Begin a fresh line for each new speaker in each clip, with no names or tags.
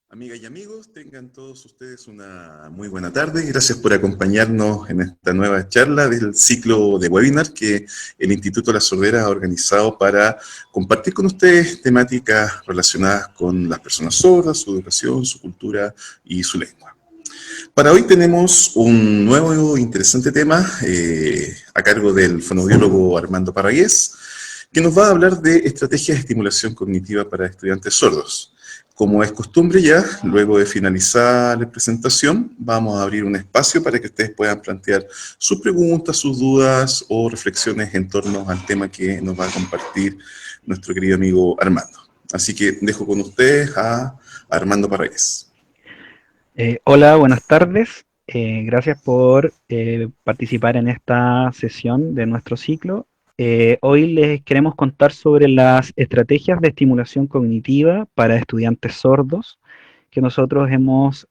Amigas y amigos, tengan todos ustedes una muy buena tarde y gracias por acompañarnos en esta nueva charla del ciclo de webinar que el Instituto La Sordera ha organizado para compartir con ustedes temáticas relacionadas con las personas sordas, su educación, su cultura y su lengua. Para hoy tenemos un nuevo e interesante tema a cargo del fonoaudiólogo Armando Parragués, que nos va a hablar de estrategias de estimulación cognitiva para estudiantes sordos. Como es costumbre ya, luego de finalizar la presentación, vamos a abrir un espacio para que ustedes puedan plantear sus preguntas, sus dudas o reflexiones en torno al tema que nos va a compartir nuestro querido amigo Armando. Así que dejo con ustedes a Armando Parragués.
Hola, buenas tardes. Gracias por participar en esta sesión de nuestro ciclo. Hoy les queremos contar sobre las estrategias de estimulación cognitiva para estudiantes sordos que nosotros hemos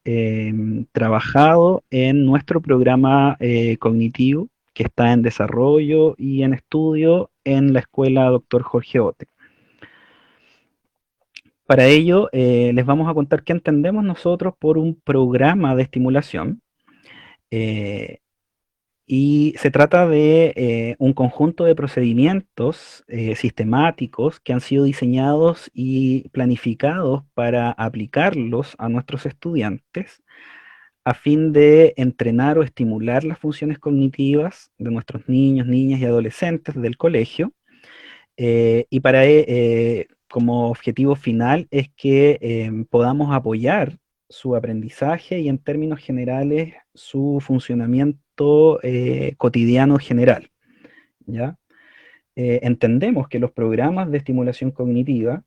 trabajado en nuestro programa cognitivo que está en desarrollo y en estudio en la Escuela Dr. Jorge Ote. Para ello, les vamos a contar qué entendemos nosotros por un programa de estimulación. Y se trata de un conjunto de procedimientos sistemáticos que han sido diseñados y planificados para aplicarlos a nuestros estudiantes a fin de entrenar o estimular las funciones cognitivas de nuestros niños, niñas y adolescentes del colegio. Y como objetivo final es que podamos apoyar su aprendizaje y en términos generales su funcionamiento cotidiano general, ¿ya? Entendemos que los programas de estimulación cognitiva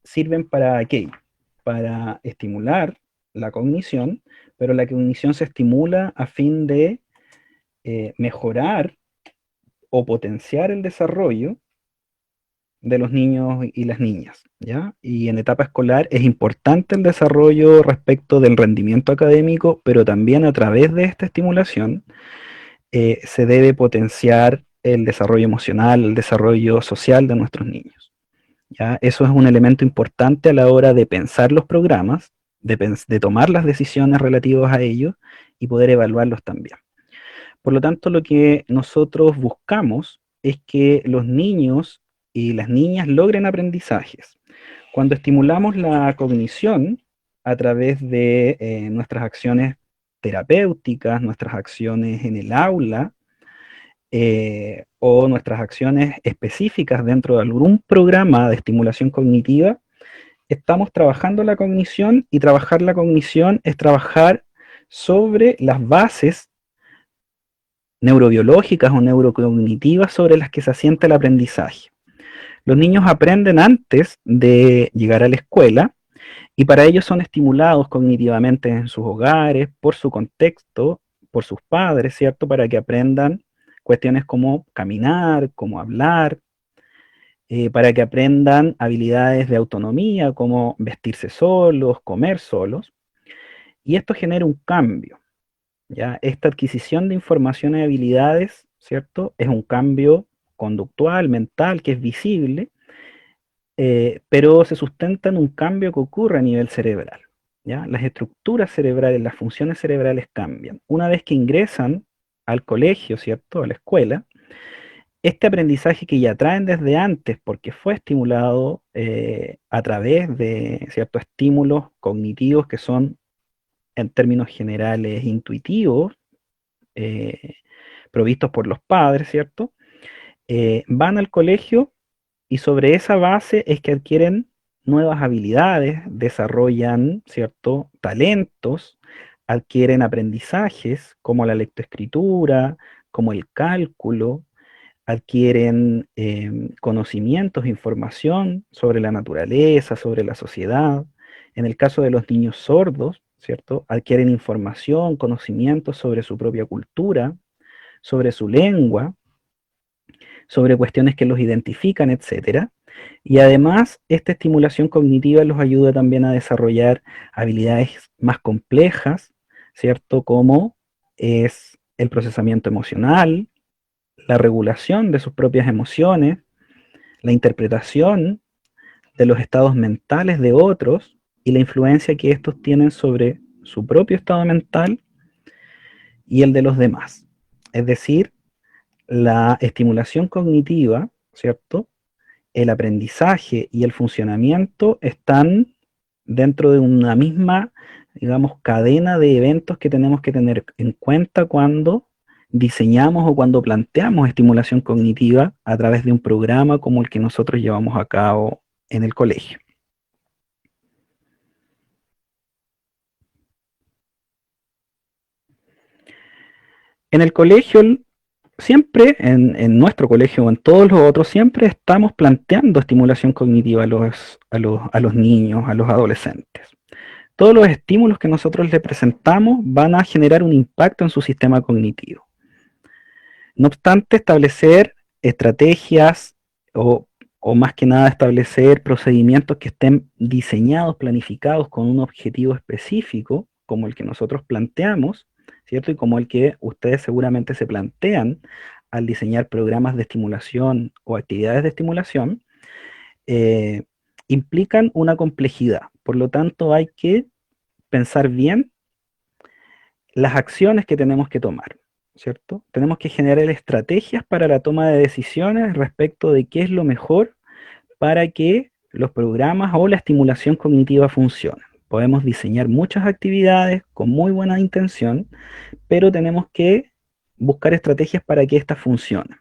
sirven para aquello, para estimular la cognición, pero la cognición se estimula a fin de mejorar o potenciar el desarrollo de los niños y las niñas, ¿ya? Y en etapa escolar es importante el desarrollo respecto del rendimiento académico, pero también a través de esta estimulación se debe potenciar el desarrollo emocional, el desarrollo social de nuestros niños, ¿ya? Eso es un elemento importante a la hora de pensar los programas, de tomar las decisiones relativas a ellos y poder evaluarlos también. Por lo tanto, lo que nosotros buscamos es que los niños y las niñas logren aprendizajes. Cuando estimulamos la cognición a través de nuestras acciones terapéuticas, nuestras acciones en el aula, o nuestras acciones específicas dentro de algún programa de estimulación cognitiva, estamos trabajando la cognición, y trabajar la cognición es trabajar sobre las bases neurobiológicas o neurocognitivas sobre las que se asienta el aprendizaje. Los niños aprenden antes de llegar a la escuela y para ello son estimulados cognitivamente en sus hogares, por su contexto, por sus padres, ¿cierto? Para que aprendan cuestiones como caminar, como hablar, para que aprendan habilidades de autonomía, como vestirse solos, comer solos. Y esto genera un cambio, ¿ya? Esta adquisición de información y habilidades, ¿cierto? Es un cambio conductual, mental, que es visible, pero se sustenta en un cambio que ocurre a nivel cerebral, ¿ya? Las estructuras cerebrales, las funciones cerebrales cambian. Una vez que ingresan al colegio, ¿cierto? A la escuela, este aprendizaje que ya traen desde antes, porque fue estimulado a través de ciertos estímulos cognitivos que son, en términos generales, intuitivos, eh, provistos por los padres, ¿cierto? Van al colegio y sobre esa base es que adquieren nuevas habilidades, desarrollan, ¿cierto?, talentos, adquieren aprendizajes como la lectoescritura, como el cálculo, adquieren conocimientos, información sobre la naturaleza, sobre la sociedad. En el caso de los niños sordos, ¿cierto?, adquieren información, conocimientos sobre su propia cultura, sobre su lengua, sobre cuestiones que los identifican, etcétera. Y además, esta estimulación cognitiva los ayuda también a desarrollar habilidades más complejas, ¿cierto? Como es el procesamiento emocional, la regulación de sus propias emociones, la interpretación de los estados mentales de otros, y la influencia que estos tienen sobre su propio estado mental y el de los demás. Es decir, la estimulación cognitiva, ¿cierto? El aprendizaje y el funcionamiento están dentro de una misma, digamos, cadena de eventos que tenemos que tener en cuenta cuando diseñamos o cuando planteamos estimulación cognitiva a través de un programa como el que nosotros llevamos a cabo en el colegio. En el colegio, siempre, en nuestro colegio o en todos los otros, siempre estamos planteando estimulación cognitiva a los niños, a los adolescentes. Todos los estímulos que nosotros les presentamos van a generar un impacto en su sistema cognitivo. No obstante, establecer estrategias o más que nada establecer procedimientos que estén diseñados, planificados con un objetivo específico, como el que nosotros planteamos, ¿cierto? Y como el que ustedes seguramente se plantean al diseñar programas de estimulación o actividades de estimulación, implican una complejidad. Por lo tanto, hay que pensar bien las acciones que tenemos que tomar, ¿cierto? Tenemos que generar estrategias para la toma de decisiones respecto de qué es lo mejor para que los programas o la estimulación cognitiva funcionen. Podemos diseñar muchas actividades con muy buena intención, pero tenemos que buscar estrategias para que éstas funcionen.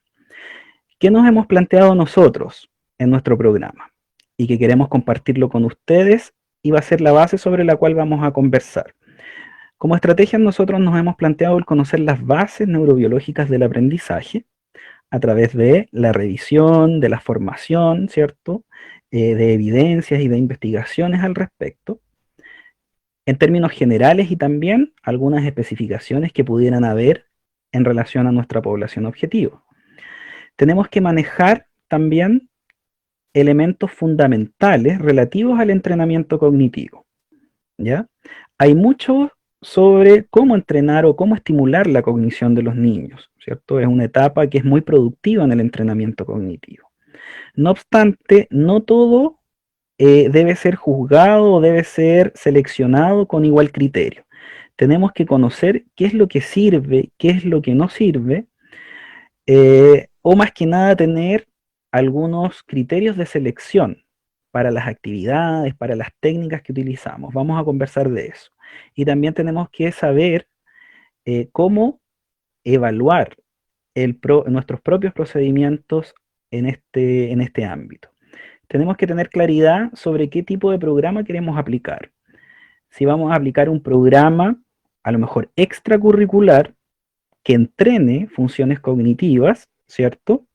¿Qué nos hemos planteado nosotros en nuestro programa? Y que queremos compartirlo con ustedes y va a ser la base sobre la cual vamos a conversar. Como estrategia nosotros nos hemos planteado el conocer las bases neurobiológicas del aprendizaje a través de la revisión, de la formación, ¿cierto? De evidencias y de investigaciones al respecto, en términos generales y también algunas especificaciones que pudieran haber en relación a nuestra población objetivo. Tenemos que manejar también elementos fundamentales relativos al entrenamiento cognitivo, ¿ya? Hay mucho sobre cómo entrenar o cómo estimular la cognición de los niños, ¿cierto? Es una etapa que es muy productiva en el entrenamiento cognitivo. No obstante, no todo debe ser juzgado o debe ser seleccionado con igual criterio. Tenemos que conocer qué es lo que sirve, qué es lo que no sirve, o más que nada tener algunos criterios de selección para las actividades, para las técnicas que utilizamos. Vamos a conversar de eso. Y también tenemos que saber cómo evaluar nuestros propios procedimientos en este ámbito. Tenemos que tener claridad sobre qué tipo de programa queremos aplicar. Si vamos a aplicar un programa, a lo mejor extracurricular, que entrene funciones cognitivas, ¿cierto?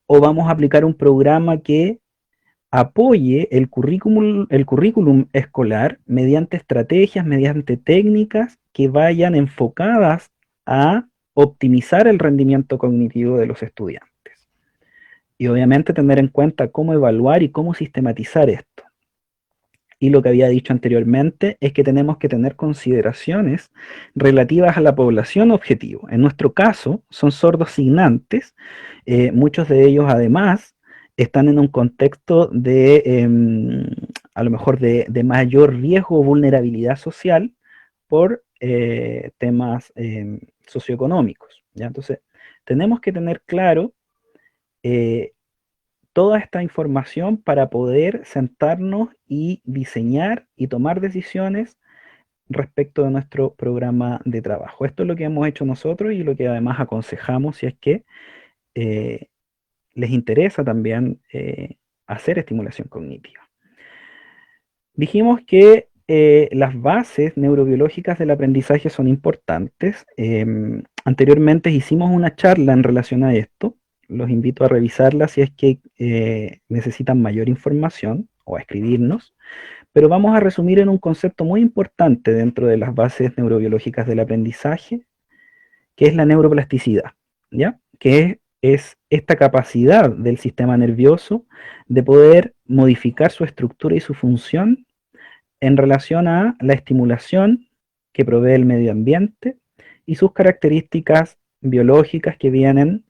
O vamos a aplicar un programa que apoye el currículum escolar mediante estrategias, mediante técnicas que vayan enfocadas a optimizar el rendimiento cognitivo de los estudiantes. Y obviamente tener en cuenta cómo evaluar y cómo sistematizar esto. Y lo que había dicho anteriormente es que tenemos que tener consideraciones relativas a la población objetivo. En nuestro caso, son sordos signantes, muchos de ellos además están en un contexto de, a lo mejor de mayor riesgo o vulnerabilidad social por temas socioeconómicos, ¿ya? Entonces, tenemos que tener claro toda esta información para poder sentarnos y diseñar y tomar decisiones respecto de nuestro programa de trabajo. Esto es lo que hemos hecho nosotros y lo que además aconsejamos si es que les interesa también hacer estimulación cognitiva. Dijimos que las bases neurobiológicas del aprendizaje son importantes. Anteriormente hicimos una charla en relación a esto. Los invito a revisarla si es que necesitan mayor información o a escribirnos. Pero vamos a resumir en un concepto muy importante dentro de las bases neurobiológicas del aprendizaje, que es la neuroplasticidad, ¿ya? Que es esta capacidad del sistema nervioso de poder modificar su estructura y su función en relación a la estimulación que provee el medio ambiente y sus características biológicas que vienen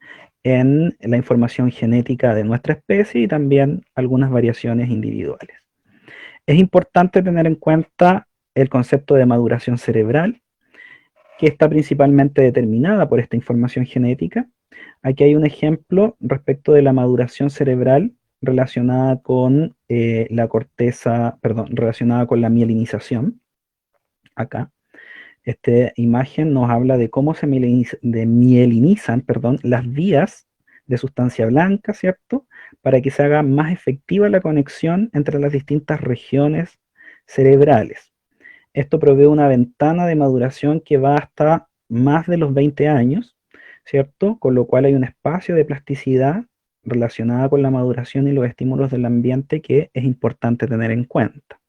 en la información genética de nuestra especie y también algunas variaciones individuales. Es importante tener en cuenta el concepto de maduración cerebral, que está principalmente determinada por esta información genética. Aquí hay un ejemplo respecto de la maduración cerebral relacionada con la corteza, perdón, relacionada con la mielinización. Acá, esta imagen nos habla de cómo se mielinizan, perdón, las vías de sustancia blanca, ¿cierto? Para que se haga más efectiva la conexión entre las distintas regiones cerebrales. Esto provee una ventana de maduración que va hasta más de los 20 años, ¿cierto? Con lo cual hay un espacio de plasticidad relacionada con la maduración y los estímulos del ambiente que es importante tener en cuenta,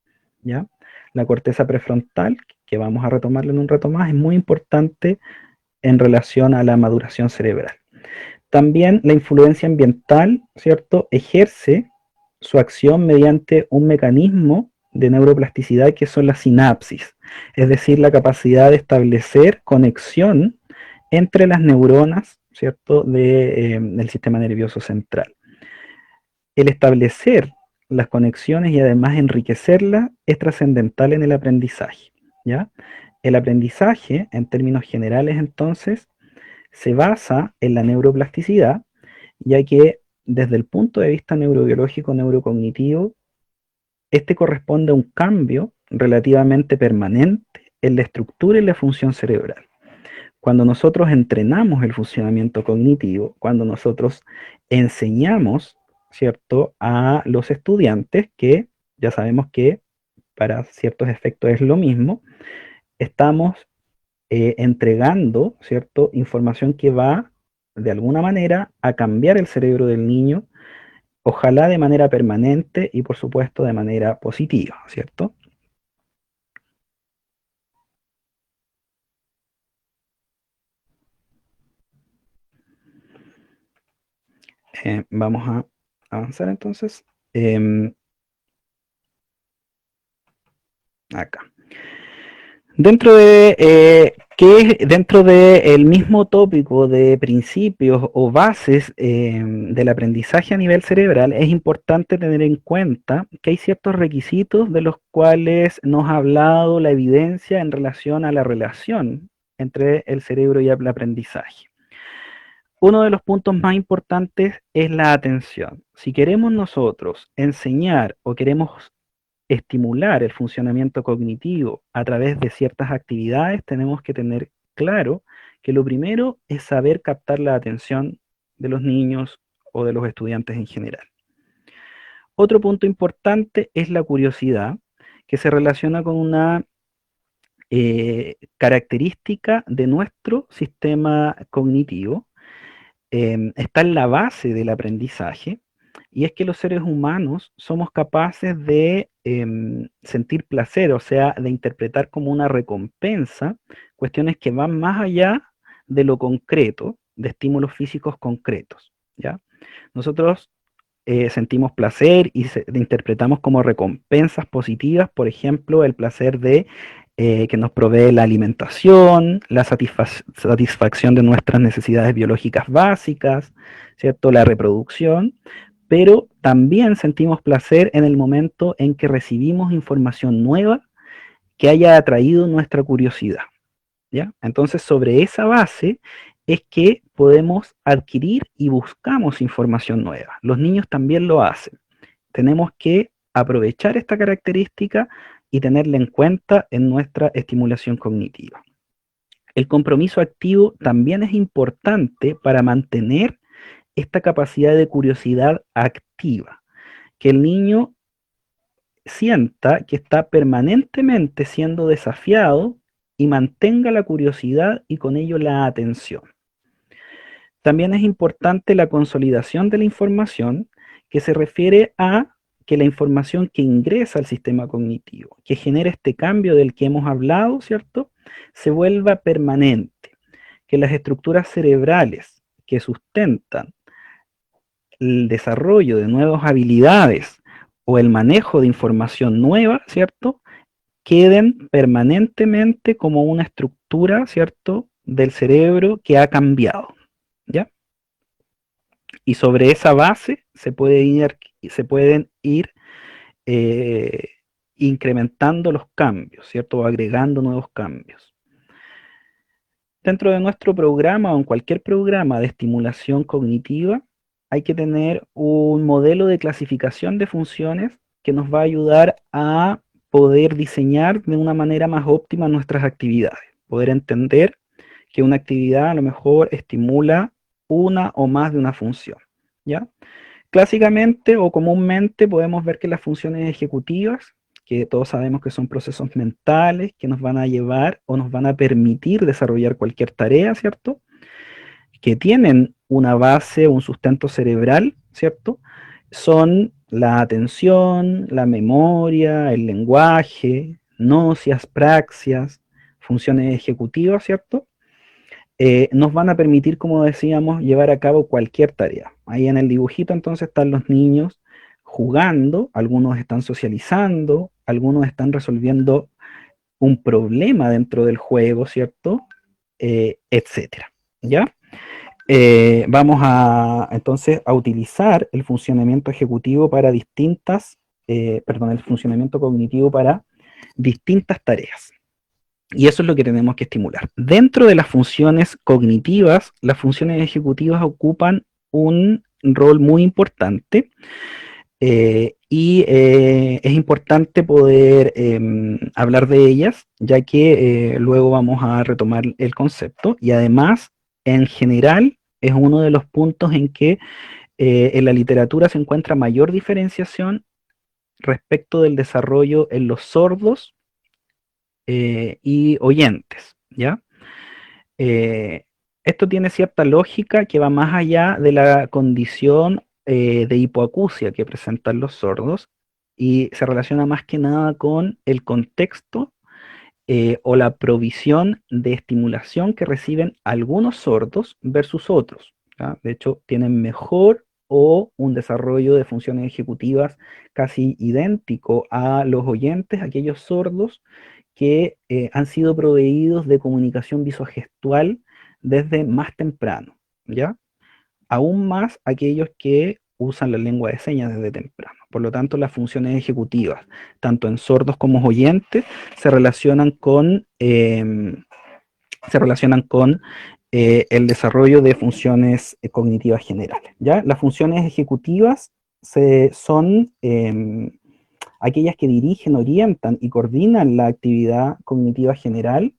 ¿ya? La corteza prefrontal, que vamos a retomarlo en un rato más, es muy importante en relación a la maduración cerebral. También la influencia ambiental, ¿cierto? Ejerce su acción mediante un mecanismo de neuroplasticidad que son las sinapsis, es decir, la capacidad de establecer conexión entre las neuronas, ¿cierto? Del sistema nervioso central. El establecer las conexiones y además enriquecerlas es trascendental en el aprendizaje, ¿ya? El aprendizaje, en términos generales, entonces, se basa en la neuroplasticidad, ya que desde el punto de vista neurobiológico, neurocognitivo, este corresponde a un cambio relativamente permanente en la estructura y la función cerebral. Cuando nosotros entrenamos el funcionamiento cognitivo, cuando nosotros enseñamos, ¿cierto?, a los estudiantes, que ya sabemos que para ciertos efectos es lo mismo, estamos entregando, ¿cierto?, información que va de alguna manera a cambiar el cerebro del niño, ojalá de manera permanente y por supuesto de manera positiva, ¿cierto? Vamos a avanzar entonces. Acá. Dentro del mismo tópico de principios o bases del aprendizaje a nivel cerebral, es importante tener en cuenta que hay ciertos requisitos de los cuales nos ha hablado la evidencia en relación a la relación entre el cerebro y el aprendizaje. Uno de los puntos más importantes es la atención. Si queremos nosotros enseñar o queremos estimular el funcionamiento cognitivo a través de ciertas actividades, tenemos que tener claro que lo primero es saber captar la atención de los niños o de los estudiantes en general. Otro punto importante es la curiosidad, que se relaciona con una característica de nuestro sistema cognitivo. Está en la base del aprendizaje, y es que los seres humanos somos capaces de sentir placer, o sea, de interpretar como una recompensa cuestiones que van más allá de lo concreto, de estímulos físicos concretos, ¿ya? Nosotros sentimos placer y interpretamos como recompensas positivas, por ejemplo, el placer de que nos provee la alimentación, la satisfacción de nuestras necesidades biológicas básicas, ¿cierto? La reproducción, pero también sentimos placer en el momento en que recibimos información nueva que haya atraído nuestra curiosidad, ¿ya? Entonces, sobre esa base es que podemos adquirir y buscamos información nueva. Los niños también lo hacen. Tenemos que aprovechar esta característica y tenerla en cuenta en nuestra estimulación cognitiva. El compromiso activo también es importante para mantener esta capacidad de curiosidad activa, que el niño sienta que está permanentemente siendo desafiado y mantenga la curiosidad y con ello la atención. También es importante la consolidación de la información, que se refiere a que la información que ingresa al sistema cognitivo, que genera este cambio del que hemos hablado, ¿cierto?, se vuelva permanente, que las estructuras cerebrales que sustentan el desarrollo de nuevas habilidades o el manejo de información nueva, ¿cierto?, queden permanentemente como una estructura, ¿cierto?, del cerebro que ha cambiado, ¿ya? Y sobre esa base se pueden ir incrementando los cambios, ¿cierto? O agregando nuevos cambios. Dentro de nuestro programa o en cualquier programa de estimulación cognitiva, hay que tener un modelo de clasificación de funciones que nos va a ayudar a poder diseñar de una manera más óptima nuestras actividades, poder entender que una actividad a lo mejor estimula una o más de una función, ¿ya? Clásicamente o comúnmente podemos ver que las funciones ejecutivas, que todos sabemos que son procesos mentales que nos van a llevar o nos van a permitir desarrollar cualquier tarea, ¿cierto? Que tienen una base, un sustento cerebral, ¿cierto? Son la atención, la memoria, el lenguaje, nocias, praxias, funciones ejecutivas, ¿cierto? Nos van a permitir, como decíamos, llevar a cabo cualquier tarea. Ahí en el dibujito entonces están los niños jugando, algunos están socializando, algunos están resolviendo un problema dentro del juego, ¿cierto? Etcétera, ¿ya? Vamos a entonces a utilizar el funcionamiento ejecutivo para el funcionamiento cognitivo para distintas tareas. Y eso es lo que tenemos que estimular. Dentro de las funciones cognitivas, las funciones ejecutivas ocupan un rol muy importante es importante poder hablar de ellas, ya que luego vamos a retomar el concepto y además, en general, es uno de los puntos en que en la literatura se encuentra mayor diferenciación respecto del desarrollo en los sordos y oyentes, ¿ya? Esto tiene cierta lógica que va más allá de la condición de hipoacusia que presentan los sordos y se relaciona más que nada con el contexto o la provisión de estimulación que reciben algunos sordos versus otros, ¿ya? De hecho, tienen mejor o un desarrollo de funciones ejecutivas casi idéntico a los oyentes, aquellos sordos que han sido proveídos de comunicación visogestual desde más temprano, ¿ya? Aún más aquellos que usan la lengua de señas desde temprano. Por lo tanto, las funciones ejecutivas, tanto en sordos como oyentes, se relacionan con el desarrollo de funciones cognitivas generales, ¿ya? Las funciones ejecutivas son aquellas que dirigen, orientan y coordinan la actividad cognitiva general,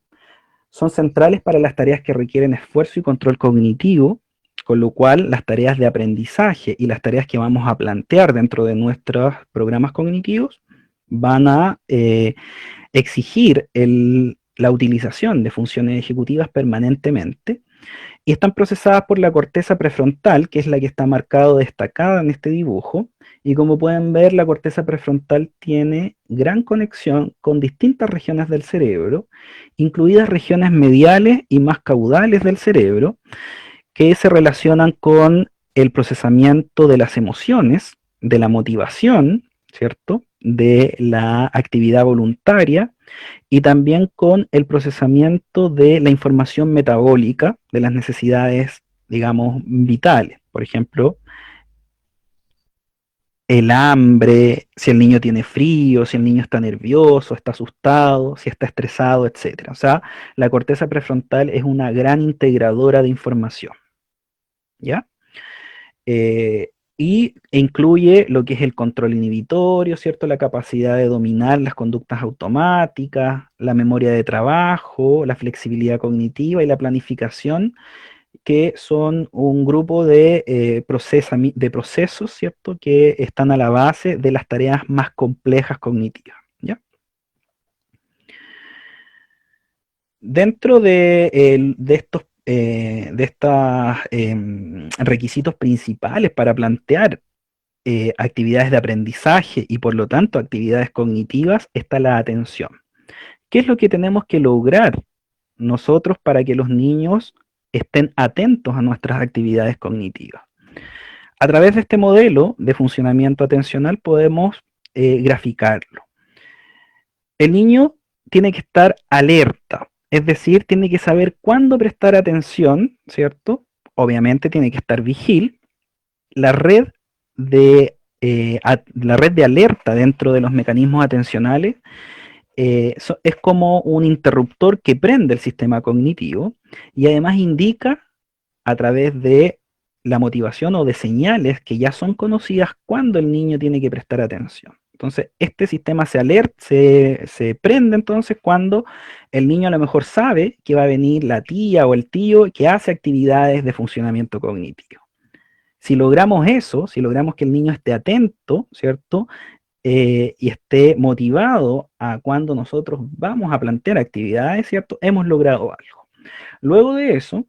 son centrales para las tareas que requieren esfuerzo y control cognitivo, con lo cual las tareas de aprendizaje y las tareas que vamos a plantear dentro de nuestros programas cognitivos van a exigir la utilización de funciones ejecutivas permanentemente y están procesadas por la corteza prefrontal, que es la que está marcada o destacada en este dibujo, y como pueden ver, la corteza prefrontal tiene gran conexión con distintas regiones del cerebro, incluidas regiones mediales y más caudales del cerebro, que se relacionan con el procesamiento de las emociones, de la motivación, ¿cierto?, de la actividad voluntaria, y también con el procesamiento de la información metabólica de las necesidades, digamos, vitales. Por ejemplo, el hambre, si el niño tiene frío, si el niño está nervioso, está asustado, si está estresado, etc. O sea, la corteza prefrontal es una gran integradora de información, ¿ya? E incluye lo que es el control inhibitorio, ¿cierto? La capacidad de dominar las conductas automáticas, la memoria de trabajo, la flexibilidad cognitiva y la planificación, que son un grupo de procesos, ¿cierto? Que están a la base de las tareas más complejas cognitivas, ¿ya? Dentro de estos requisitos principales para plantear actividades de aprendizaje y por lo tanto actividades cognitivas está la atención. ¿Qué es lo que tenemos que lograr nosotros para que los niños estén atentos a nuestras actividades cognitivas? A través de este modelo de funcionamiento atencional podemos graficarlo. El niño tiene que estar alerta, es decir, tiene que saber cuándo prestar atención, ¿cierto? Obviamente tiene que estar vigil. La red de la red de alerta dentro de los mecanismos atencionales es como un interruptor que prende el sistema cognitivo y además indica a través de la motivación o de señales que ya son conocidas cuando el niño tiene que prestar atención. Entonces, este sistema se prende entonces cuando el niño a lo mejor sabe que va a venir la tía o el tío que hace actividades de funcionamiento cognitivo. Si logramos eso, si logramos que el niño esté atento, ¿cierto? Y esté motivado a cuando nosotros vamos a plantear actividades, ¿cierto? Hemos logrado algo. Luego de eso,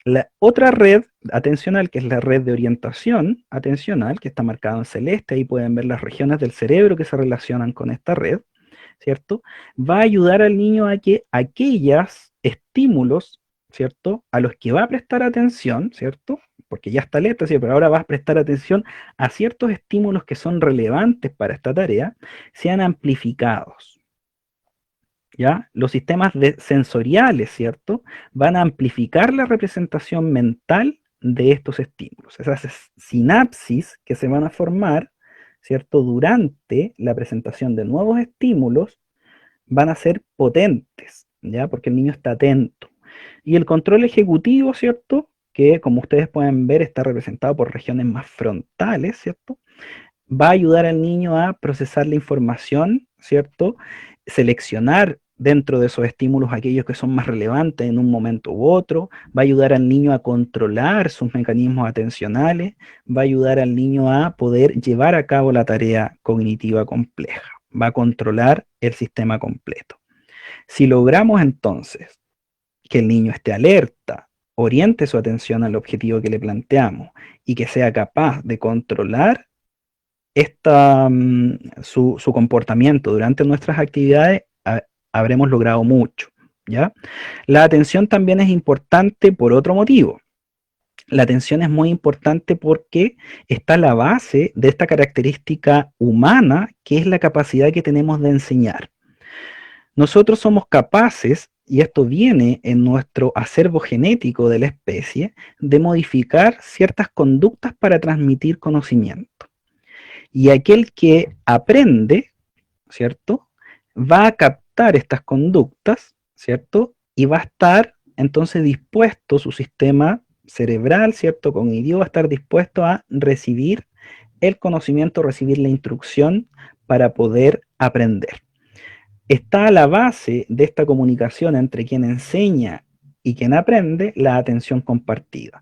la otra red atencional, que es la red de orientación atencional, que está marcada en celeste, ahí pueden ver las regiones del cerebro que se relacionan con esta red, ¿cierto? Va a ayudar al niño a que aquellos estímulos, ¿cierto? A los que va a prestar atención, ¿cierto? Porque ya está alerta, ¿sí? Pero ahora vas a prestar atención a ciertos estímulos que son relevantes para esta tarea, sean amplificados. ¿Ya? Los sistemas sensoriales, ¿cierto? Van a amplificar la representación mental de estos estímulos. Esas sinapsis que se van a formar, ¿cierto? Durante la presentación de nuevos estímulos van a ser potentes, ¿ya? Porque el niño está atento. Y el control ejecutivo, ¿cierto? Que como ustedes pueden ver está representado por regiones más frontales, ¿cierto? Va a ayudar al niño a procesar la información, ¿cierto? Seleccionar dentro de esos estímulos aquellos que son más relevantes en un momento u otro, va a ayudar al niño a controlar sus mecanismos atencionales, va a ayudar al niño a poder llevar a cabo la tarea cognitiva compleja, va a controlar el sistema completo. Si logramos entonces que el niño esté alerta, oriente su atención al objetivo que le planteamos y que sea capaz de controlar su comportamiento durante nuestras actividades, habremos logrado mucho, ¿ya? La atención también es importante por otro motivo. La atención es muy importante porque está a la base de esta característica humana que es la capacidad que tenemos de enseñar. Nosotros somos capaces, y esto viene en nuestro acervo genético de la especie, de modificar ciertas conductas para transmitir conocimiento. Y aquel que aprende, ¿cierto? Va a captar estas conductas, ¿cierto? Y va a estar entonces dispuesto, su sistema cerebral, ¿cierto? Cognitivo va a estar dispuesto a recibir el conocimiento, recibir la instrucción para poder aprender. Está a la base de esta comunicación entre quien enseña y quien aprende la atención compartida.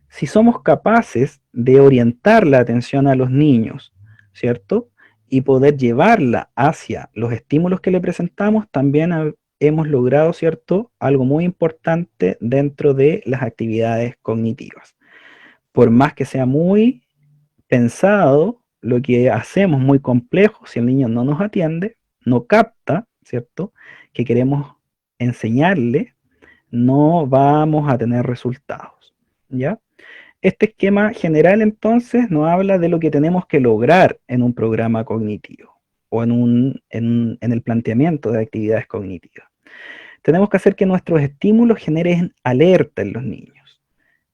Si somos capaces de orientar la atención a los niños, ¿cierto? Y poder llevarla hacia los estímulos que le presentamos, también hemos logrado, ¿cierto? Algo muy importante dentro de las actividades cognitivas. Por más que sea muy pensado, lo que hacemos muy complejo, si el niño no nos atiende, no capta, ¿cierto? Que queremos enseñarle, no vamos a tener resultados, ¿ya? Este esquema general entonces nos habla de lo que tenemos que lograr en un programa cognitivo o en el planteamiento de actividades cognitivas. Tenemos que hacer que nuestros estímulos generen alerta en los niños,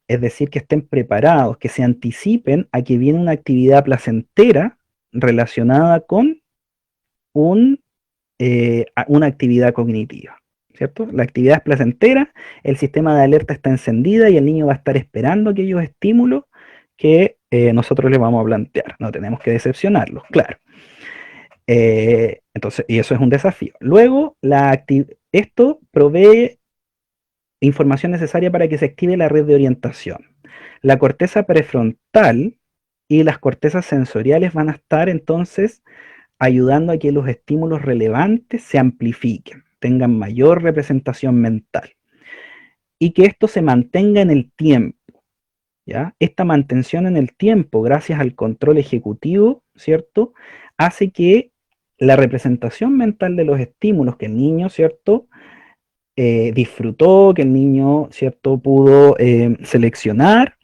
es decir, que estén preparados, que se anticipen a que viene una actividad placentera relacionada con una actividad cognitiva, ¿cierto? La actividad es placentera, el sistema de alerta está encendida y el niño va a estar esperando aquellos estímulos que nosotros le vamos a plantear. No tenemos que decepcionarlos, claro. Entonces, y eso es un desafío. Luego, esto provee información necesaria para que se active la red de orientación. La corteza prefrontal y las cortezas sensoriales van a estar entonces ayudando a que los estímulos relevantes se amplifiquen, tengan mayor representación mental y que esto se mantenga en el tiempo, ¿ya? Esta mantención en el tiempo, gracias al control ejecutivo, ¿cierto? Hace que la representación mental de los estímulos que el niño, ¿cierto? Disfrutó, que el niño, ¿cierto? Pudo seleccionar,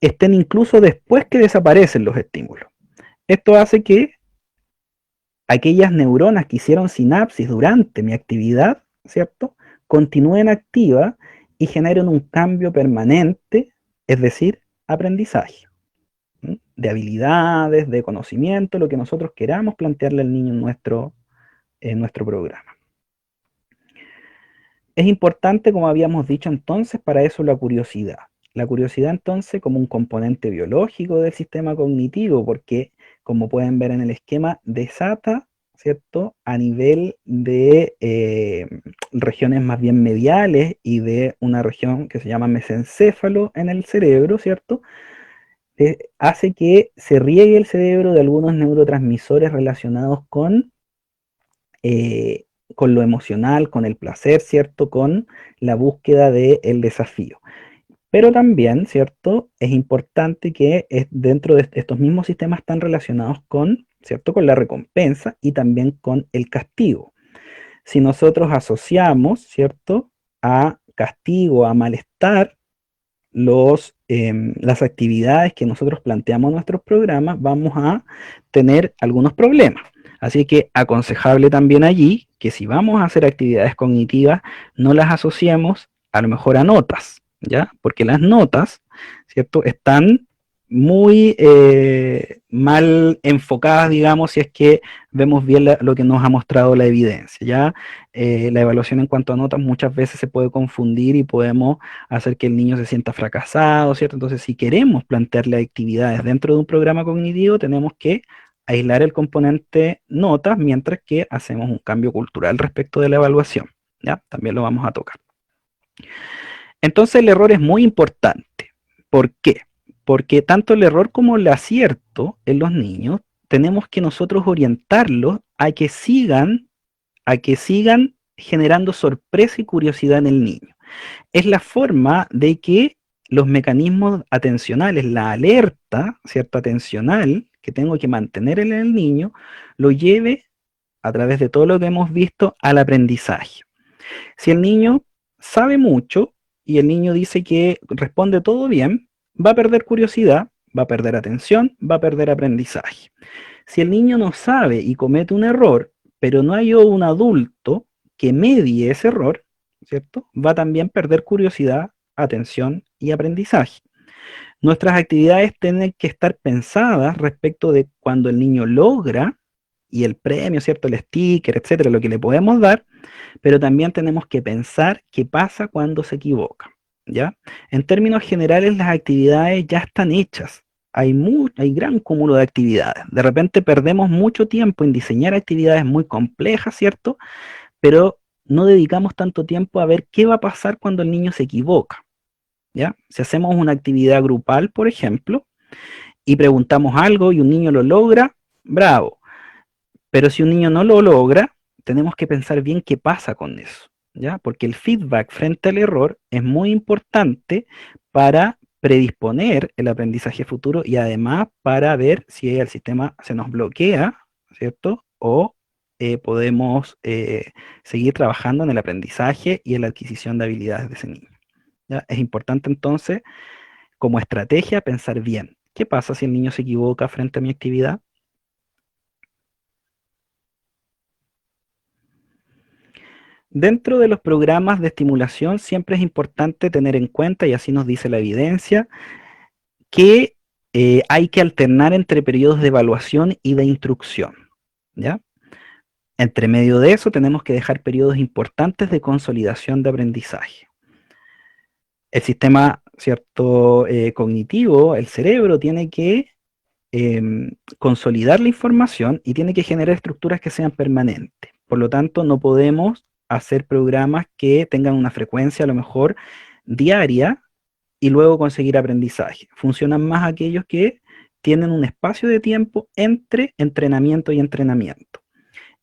estén incluso después que desaparecen los estímulos. Esto hace que aquellas neuronas que hicieron sinapsis durante mi actividad, ¿cierto? Continúen activas y generen un cambio permanente, es decir, aprendizaje. de habilidades, de conocimiento, lo que nosotros queramos plantearle al niño en nuestro programa. Es importante, como habíamos dicho entonces, para eso la curiosidad. La curiosidad entonces como un componente biológico del sistema cognitivo, porque como pueden ver en el esquema, desata, ¿cierto?, a nivel de regiones más bien mediales y de una región que se llama mesencéfalo en el cerebro, ¿cierto?, hace que se riegue el cerebro de algunos neurotransmisores relacionados eh, con lo emocional, con el placer, ¿cierto? Con la búsqueda del desafío. Pero también, ¿cierto? Es importante que dentro de estos mismos sistemas están relacionados con, ¿cierto? Con la recompensa y también con el castigo. Si nosotros asociamos, ¿cierto?, a castigo, a malestar, las actividades que nosotros planteamos en nuestros programas, vamos a tener algunos problemas. Así que aconsejable también allí que si vamos a hacer actividades cognitivas, no las asociemos a lo mejor a notas, ¿ya? Porque las notas, ¿cierto?, están muy mal enfocadas, digamos, si es que vemos bien lo que nos ha mostrado la evidencia, ¿ya? La evaluación en cuanto a notas muchas veces se puede confundir y podemos hacer que el niño se sienta fracasado, ¿cierto? Entonces, si queremos plantearle actividades dentro de un programa cognitivo, tenemos que aislar el componente notas mientras que hacemos un cambio cultural respecto de la evaluación, ¿ya? También lo vamos a tocar. Entonces, el error es muy importante. ¿Por qué? Porque tanto el error como el acierto en los niños, tenemos que nosotros orientarlos a que sigan generando sorpresa y curiosidad en el niño. Es la forma de que los mecanismos atencionales, la alerta, ¿cierto?, atencional que tengo que mantener en el niño, lo lleve a través de todo lo que hemos visto al aprendizaje. Si el niño sabe mucho y el niño dice que responde todo bien, va a perder curiosidad, va a perder atención, va a perder aprendizaje. Si el niño no sabe y comete un error, pero no hay un adulto que medie ese error, ¿cierto?, va a también perder curiosidad, atención y aprendizaje. Nuestras actividades tienen que estar pensadas respecto de cuando el niño logra y el premio, ¿cierto?, el sticker, etcétera, lo que le podemos dar, pero también tenemos que pensar qué pasa cuando se equivoca, ¿ya? En términos generales, las actividades ya están hechas. Hay gran cúmulo de actividades. De repente perdemos mucho tiempo en diseñar actividades muy complejas, ¿cierto? Pero no dedicamos tanto tiempo a ver qué va a pasar cuando el niño se equivoca, ¿ya? Si hacemos una actividad grupal, por ejemplo, y preguntamos algo y un niño lo logra, bravo. Pero si un niño no lo logra, tenemos que pensar bien qué pasa con eso, ¿ya? Porque el feedback frente al error es muy importante para predisponer el aprendizaje futuro y además para ver si el sistema se nos bloquea, ¿cierto? O podemos seguir trabajando en el aprendizaje y en la adquisición de habilidades de ese niño, ¿ya? Es importante entonces, como estrategia, pensar bien, ¿qué pasa si el niño se equivoca frente a mi actividad? Dentro de los programas de estimulación siempre es importante tener en cuenta, y así nos dice la evidencia, que hay que alternar entre periodos de evaluación y de instrucción, ¿ya? Entre medio de eso tenemos que dejar periodos importantes de consolidación de aprendizaje. El sistema, ¿cierto?, cognitivo, el cerebro, tiene que consolidar la información y tiene que generar estructuras que sean permanentes. Por lo tanto, no podemos hacer programas que tengan una frecuencia a lo mejor diaria y luego conseguir aprendizaje. Funcionan más aquellos que tienen un espacio de tiempo entre entrenamiento y entrenamiento.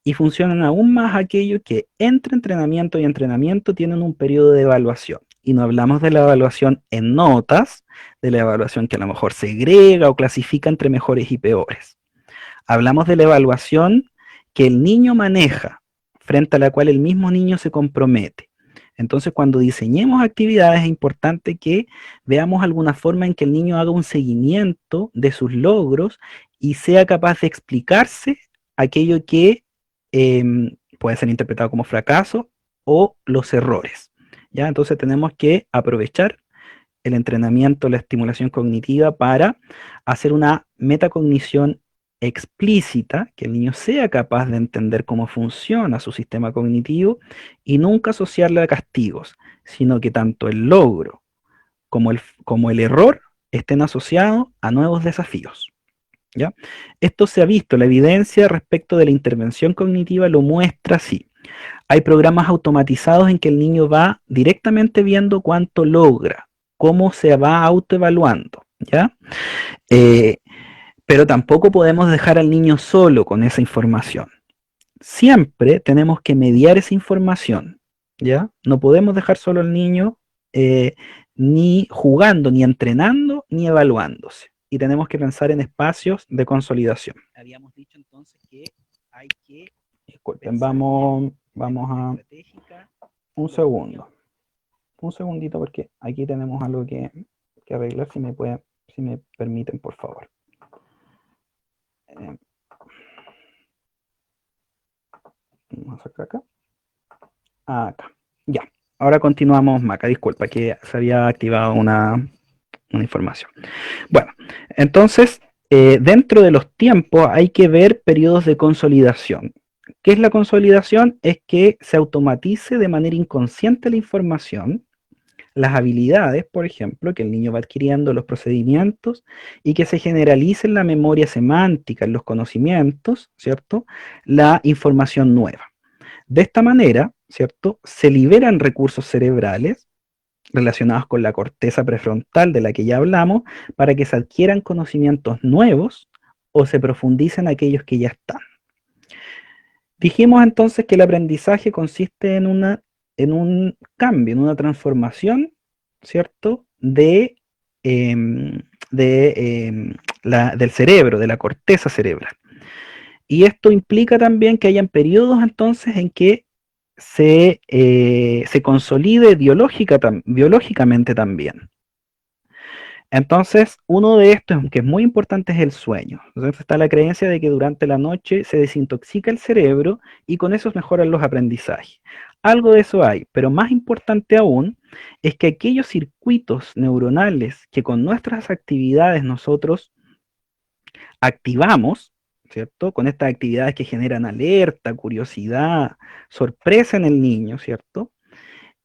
Y funcionan aún más aquellos que entre entrenamiento y entrenamiento tienen un periodo de evaluación. Y no hablamos de la evaluación en notas, de la evaluación que a lo mejor segrega o clasifica entre mejores y peores. Hablamos de la evaluación que el niño maneja, frente a la cual el mismo niño se compromete. Entonces, cuando diseñemos actividades es importante que veamos alguna forma en que el niño haga un seguimiento de sus logros y sea capaz de explicarse aquello que puede ser interpretado como fracaso o los errores, ¿ya? Entonces tenemos que aprovechar el entrenamiento, la estimulación cognitiva para hacer una metacognición explícita, que el niño sea capaz de entender cómo funciona su sistema cognitivo y nunca asociarle a castigos, sino que tanto el logro como el error estén asociados a nuevos desafíos. ¿Ya? Esto se ha visto, la evidencia respecto de la intervención cognitiva lo muestra así. Hay programas automatizados en que el niño va directamente viendo cuánto logra, cómo se va autoevaluando, ¿ya? Pero tampoco podemos dejar al niño solo con esa información. Siempre tenemos que mediar esa información, ¿ya? No podemos dejar solo al niño ni jugando, ni entrenando, ni evaluándose. Y tenemos que pensar en espacios de consolidación. Habíamos dicho entonces que hay que... Disculpen, vamos a... Un segundo. Un segundito porque aquí tenemos algo que arreglar, si me permiten, por favor. Vamos a sacar acá. Acá. Ya. Ahora continuamos, Maca. Disculpa que se había activado una información. Bueno, entonces, dentro de los tiempos hay que ver periodos de consolidación. ¿Qué es la consolidación? Es que se automatice de manera inconsciente la información, las habilidades, por ejemplo, que el niño va adquiriendo, los procedimientos, y que se generalice en la memoria semántica, en los conocimientos, ¿cierto? La información nueva. De esta manera, ¿cierto? Se liberan recursos cerebrales relacionados con la corteza prefrontal de la que ya hablamos, para que se adquieran conocimientos nuevos o se profundicen aquellos que ya están. Dijimos entonces que el aprendizaje consiste en un cambio, en una transformación, ¿cierto? Del cerebro, de la corteza cerebral. Y esto implica también que hayan periodos entonces en que se consolide biológicamente también. Entonces, uno de estos, que es muy importante, es el sueño. Entonces está la creencia de que durante la noche se desintoxica el cerebro y con eso mejoran los aprendizajes. Algo de eso hay, pero más importante aún es que aquellos circuitos neuronales que con nuestras actividades nosotros activamos, ¿cierto? Con estas actividades que generan alerta, curiosidad, sorpresa en el niño, ¿cierto?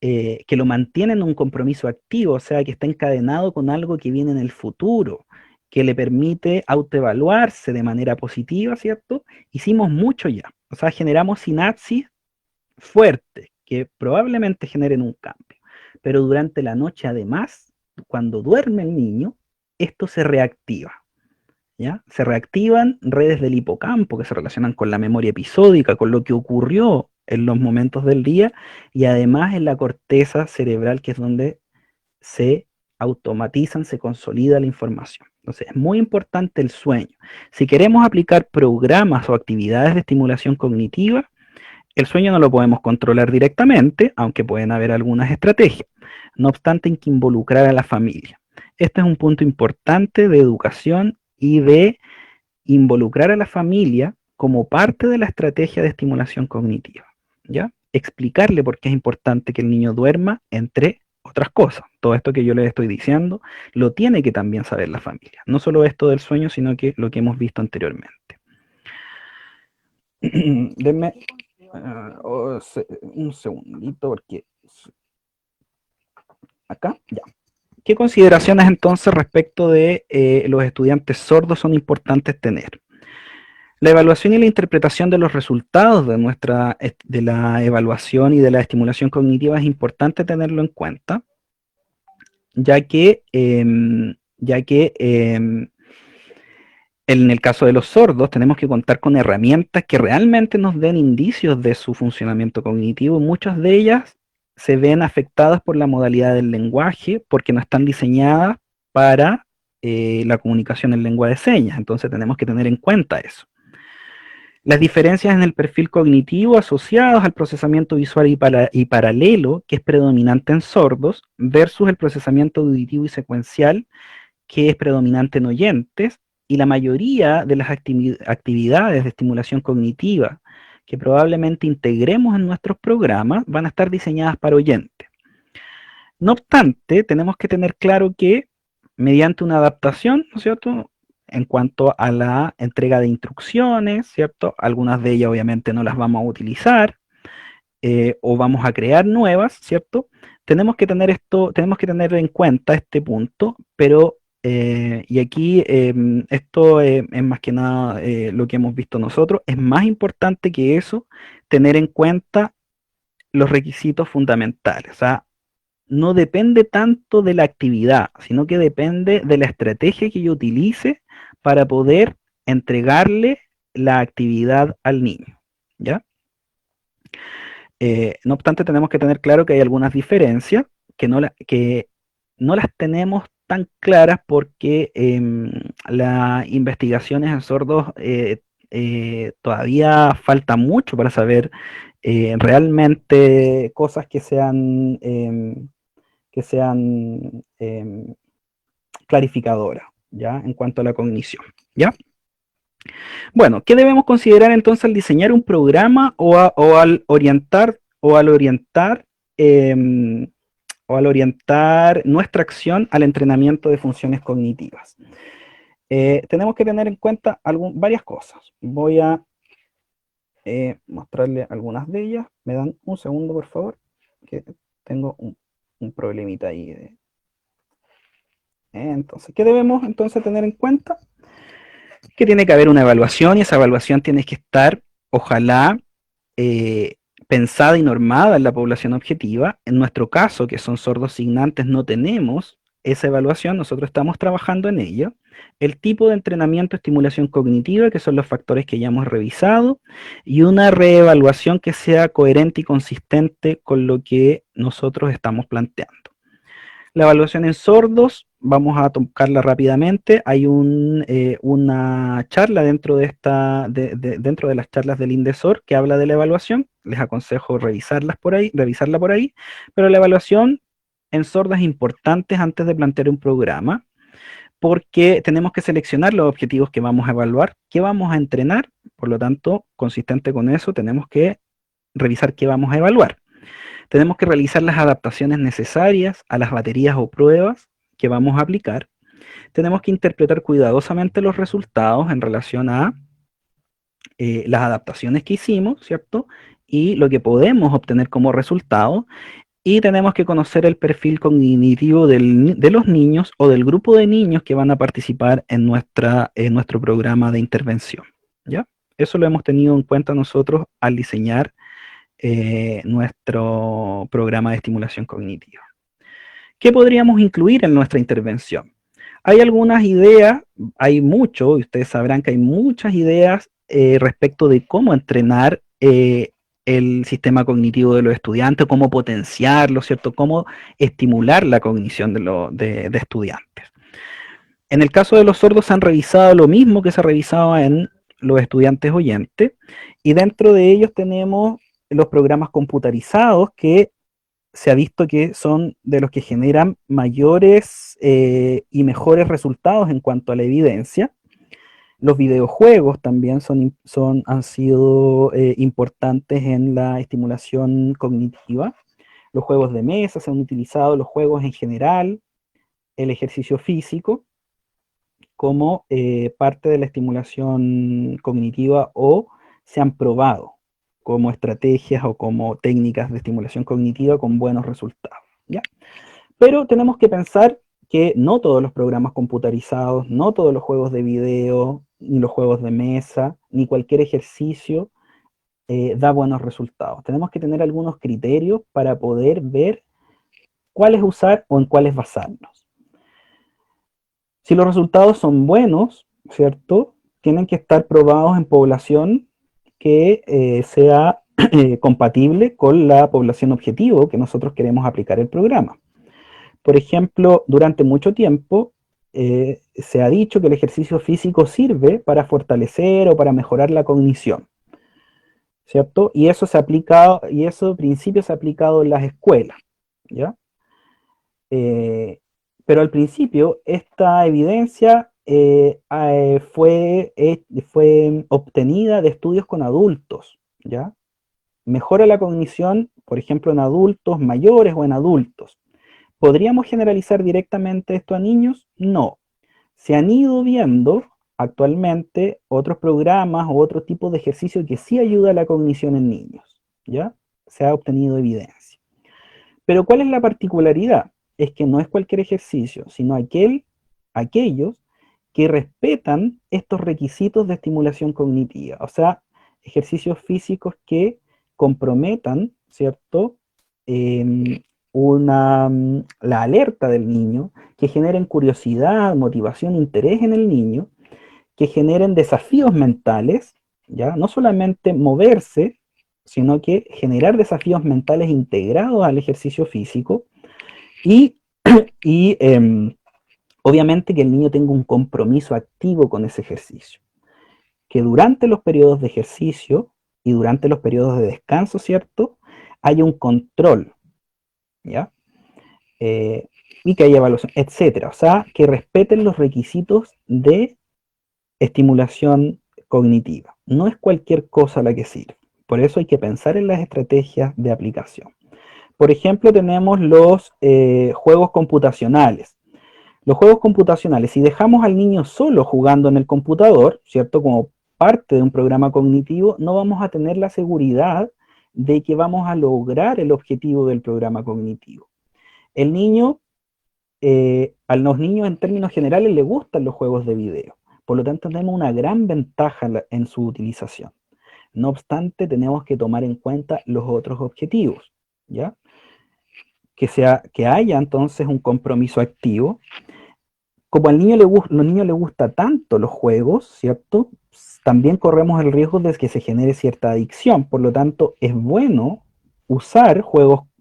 Que lo mantiene en un compromiso activo, o sea, que está encadenado con algo que viene en el futuro, que le permite autoevaluarse de manera positiva, ¿cierto? Hicimos mucho ya, o sea, generamos sinapsis fuertes que probablemente generen un cambio, pero durante la noche además, cuando duerme el niño, esto se reactiva. ¿Ya? Se reactivan redes del hipocampo que se relacionan con la memoria episódica, con lo que ocurrió en los momentos del día, y además en la corteza cerebral, que es donde se automatizan, se consolida la información. Entonces, es muy importante el sueño. Si queremos aplicar programas o actividades de estimulación cognitiva, el sueño no lo podemos controlar directamente, aunque pueden haber algunas estrategias. No obstante, hay que involucrar a la familia. Este es un punto importante de educación y de involucrar a la familia como parte de la estrategia de estimulación cognitiva, ¿ya? Explicarle por qué es importante que el niño duerma, entre otras cosas. Todo esto que yo les estoy diciendo lo tiene que también saber la familia. No solo esto del sueño, sino que lo que hemos visto anteriormente. Denme un segundito porque... Acá, ya. ¿Qué consideraciones entonces respecto de los estudiantes sordos son importantes tener? La evaluación y la interpretación de los resultados de la evaluación y de la estimulación cognitiva es importante tenerlo en cuenta, ya que en el caso de los sordos tenemos que contar con herramientas que realmente nos den indicios de su funcionamiento cognitivo. Muchas de ellas se ven afectadas por la modalidad del lenguaje porque no están diseñadas para la comunicación en lengua de señas. Entonces tenemos que tener en cuenta eso. Las diferencias en el perfil cognitivo asociados al procesamiento visual y paralelo, que es predominante en sordos, versus el procesamiento auditivo y secuencial, que es predominante en oyentes, y la mayoría de las actividades de estimulación cognitiva que probablemente integremos en nuestros programas van a estar diseñadas para oyentes. No obstante, tenemos que tener claro que mediante una adaptación, ¿no es cierto?, en cuanto a la entrega de instrucciones, ¿cierto? Algunas de ellas obviamente no las vamos a utilizar, o vamos a crear nuevas, ¿cierto? Tenemos que tener en cuenta este punto, pero, y aquí esto es más que nada lo que hemos visto nosotros, es más importante que eso, tener en cuenta los requisitos fundamentales. O sea, no depende tanto de la actividad, sino que depende de la estrategia que yo utilice para poder entregarle la actividad al niño, ¿ya? No obstante, tenemos que tener claro que hay algunas diferencias que no las tenemos tan claras porque las investigaciones en sordos todavía falta mucho para saber realmente cosas que sean clarificadoras, ¿ya? En cuanto a la cognición, ¿ya? Bueno, ¿qué debemos considerar entonces al diseñar un programa eh, o al orientar nuestra acción al entrenamiento de funciones cognitivas? Tenemos que tener en cuenta varias cosas. Voy a mostrarle algunas de ellas. ¿Me dan un segundo, por favor? Que tengo un problemita ahí. Entonces, ¿qué debemos entonces tener en cuenta? Que tiene que haber una evaluación y esa evaluación tiene que estar, ojalá, eh, pensada y normada en la población objetiva. En nuestro caso, que son sordos signantes, no tenemos esa evaluación, nosotros estamos trabajando en ello. El tipo de entrenamiento, estimulación cognitiva, que son los factores que ya hemos revisado, y una reevaluación que sea coherente y consistente con lo que nosotros estamos planteando. La evaluación en sordos, vamos a tocarla rápidamente. Hay una charla dentro dentro de las charlas del INDESOR que habla de la evaluación. Les aconsejo revisarla por ahí. Pero la evaluación en sordos es importante antes de plantear un programa, porque tenemos que seleccionar los objetivos que vamos a evaluar, qué vamos a entrenar. Por lo tanto, consistente con eso, tenemos que revisar qué vamos a evaluar. Tenemos que realizar las adaptaciones necesarias a las baterías o pruebas que vamos a aplicar. Tenemos que interpretar cuidadosamente los resultados en relación a las adaptaciones que hicimos, ¿cierto? Y lo que podemos obtener como resultado. Y tenemos que conocer el perfil cognitivo de los niños o del grupo de niños que van a participar en nuestro programa de intervención, ¿ya? Eso lo hemos tenido en cuenta nosotros al diseñar nuestro programa de estimulación cognitiva. ¿Qué podríamos incluir en nuestra intervención? Hay algunas ideas, hay mucho, y ustedes sabrán que hay muchas ideas respecto de cómo entrenar el sistema cognitivo de los estudiantes, cómo potenciarlo, ¿cierto? Cómo estimular la cognición de estudiantes. En el caso de los sordos se han revisado lo mismo que se revisaba en los estudiantes oyentes, y dentro de ellos tenemos los programas computarizados que se ha visto que son de los que generan mayores y mejores resultados en cuanto a la evidencia. Los videojuegos también han sido importantes en la estimulación cognitiva. Los juegos de mesa se han utilizado, los juegos en general, el ejercicio físico, como parte de la estimulación cognitiva, o se han probado como estrategias o como técnicas de estimulación cognitiva con buenos resultados, ¿ya? Pero tenemos que pensar que no todos los programas computarizados, no todos los juegos de video, ni los juegos de mesa, ni cualquier ejercicio da buenos resultados. Tenemos que tener algunos criterios para poder ver cuáles usar o en cuáles basarnos. Si los resultados son buenos, ¿cierto? Tienen que estar probados en población que sea compatible con la población objetivo que nosotros queremos aplicar el programa. Por ejemplo, durante mucho tiempo se ha dicho que el ejercicio físico sirve para fortalecer o para mejorar la cognición, ¿cierto? Y eso en principio se ha aplicado en las escuelas, ¿ya? Pero al principio esta evidencia fue obtenida de estudios con adultos, ¿ya? Mejora la cognición, por ejemplo, en adultos mayores o en adultos, ¿Podríamos generalizar directamente esto a niños? No. Se han ido viendo actualmente otros programas o otro tipo de ejercicio que sí ayuda a la cognición en niños, ¿ya? Se ha obtenido evidencia. Pero ¿cuál es la particularidad? Es que no es cualquier ejercicio, sino aquellos que respetan estos requisitos de estimulación cognitiva, o sea, ejercicios físicos que comprometan, ¿cierto? La alerta del niño, que generen curiosidad, motivación, interés en el niño, que generen desafíos mentales, ¿ya? No solamente moverse, sino que generar desafíos mentales integrados al ejercicio físico y, y obviamente que el niño tenga un compromiso activo con ese ejercicio. Que durante los periodos de ejercicio y durante los periodos de descanso, ¿cierto? Haya un control, ¿ya? Y que haya evaluación, etcétera. O sea, que respeten los requisitos de estimulación cognitiva. No es cualquier cosa la que sirve. Por eso hay que pensar en las estrategias de aplicación. Por ejemplo, tenemos los juegos computacionales. Los juegos computacionales, si dejamos al niño solo jugando en el computador, ¿cierto? Como parte de un programa cognitivo, no vamos a tener la seguridad de que vamos a lograr el objetivo del programa cognitivo. El niño, a los niños en términos generales les gustan los juegos de video. Por lo tanto, tenemos una gran ventaja en su utilización. No obstante, tenemos que tomar en cuenta los otros objetivos, ¿ya? Que haya entonces un compromiso activo. Como al niño los niños les gusta tanto los juegos, ¿cierto? También corremos el riesgo de que se genere cierta adicción. Por lo tanto, es bueno usar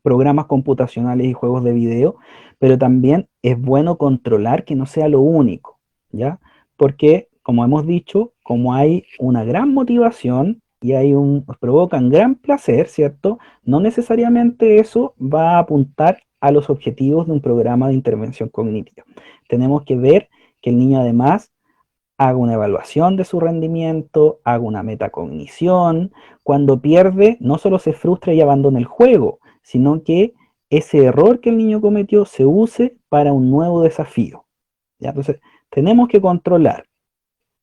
programas computacionales y juegos de video, pero también es bueno controlar que no sea lo único, ¿ya? Porque, como hemos dicho, como hay una gran motivación y provocan gran placer, ¿cierto? No necesariamente eso va a apuntar a los objetivos de un programa de intervención cognitiva. Tenemos que ver que el niño además haga una evaluación de su rendimiento, haga una metacognición. Cuando pierde, no solo se frustra y abandona el juego, sino que ese error que el niño cometió se use para un nuevo desafío, ¿ya? Entonces, tenemos que controlar.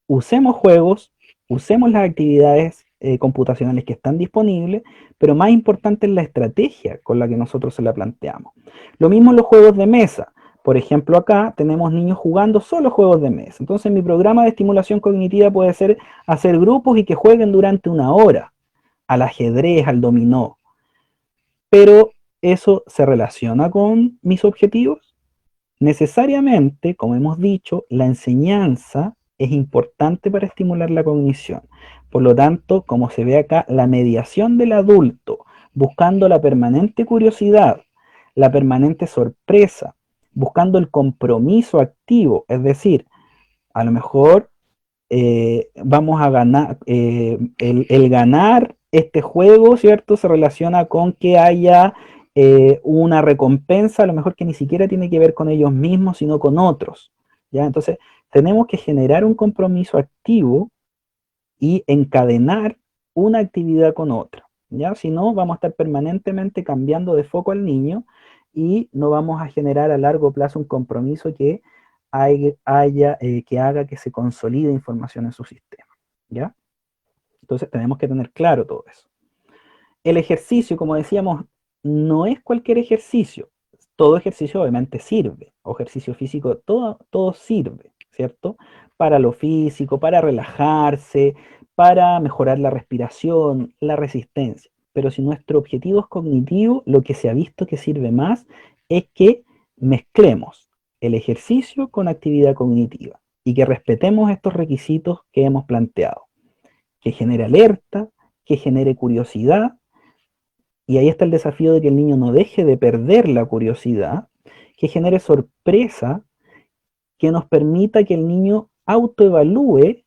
Usemos juegos, usemos las actividades computacionales que están disponibles, pero más importante es la estrategia con la que nosotros se la planteamos. Lo mismo en los juegos de mesa. Por ejemplo, acá tenemos niños jugando solo juegos de mesa. Entonces, mi programa de estimulación cognitiva puede ser hacer grupos y que jueguen durante una hora al ajedrez, al dominó. Pero, ¿eso se relaciona con mis objetivos? Necesariamente, como hemos dicho, la enseñanza es importante para estimular la cognición. Por lo tanto, como se ve acá, la mediación del adulto, buscando la permanente curiosidad, la permanente sorpresa, buscando el compromiso activo, es decir, a lo mejor vamos a ganar, el ganar este juego, ¿cierto? Se relaciona con que haya una recompensa, a lo mejor que ni siquiera tiene que ver con ellos mismos, sino con otros, ¿ya? Entonces, tenemos que generar un compromiso activo y encadenar una actividad con otra, ¿ya? Si no, vamos a estar permanentemente cambiando de foco al niño y no vamos a generar a largo plazo un compromiso que que haga que se consolide información en su sistema, ¿ya? Entonces tenemos que tener claro todo eso. El ejercicio, como decíamos, no es cualquier ejercicio. Todo ejercicio obviamente sirve, o ejercicio físico, todo sirve, ¿cierto? Para lo físico, para relajarse, para mejorar la respiración, la resistencia. Pero si nuestro objetivo es cognitivo, lo que se ha visto que sirve más es que mezclemos el ejercicio con actividad cognitiva y que respetemos estos requisitos que hemos planteado, que genere alerta, que genere curiosidad, y ahí está el desafío de que el niño no deje de perder la curiosidad, que genere sorpresa, que nos permita que el niño autoevalúe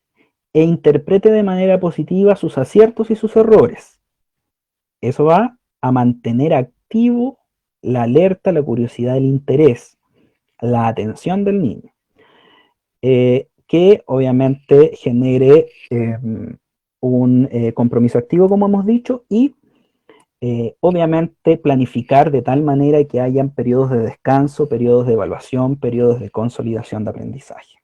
e interprete de manera positiva sus aciertos y sus errores. Eso va a mantener activo la alerta, la curiosidad, el interés, la atención del niño, que obviamente genere un compromiso activo, como hemos dicho, y Obviamente planificar de tal manera que hayan periodos de descanso, periodos de evaluación, periodos de consolidación de aprendizaje.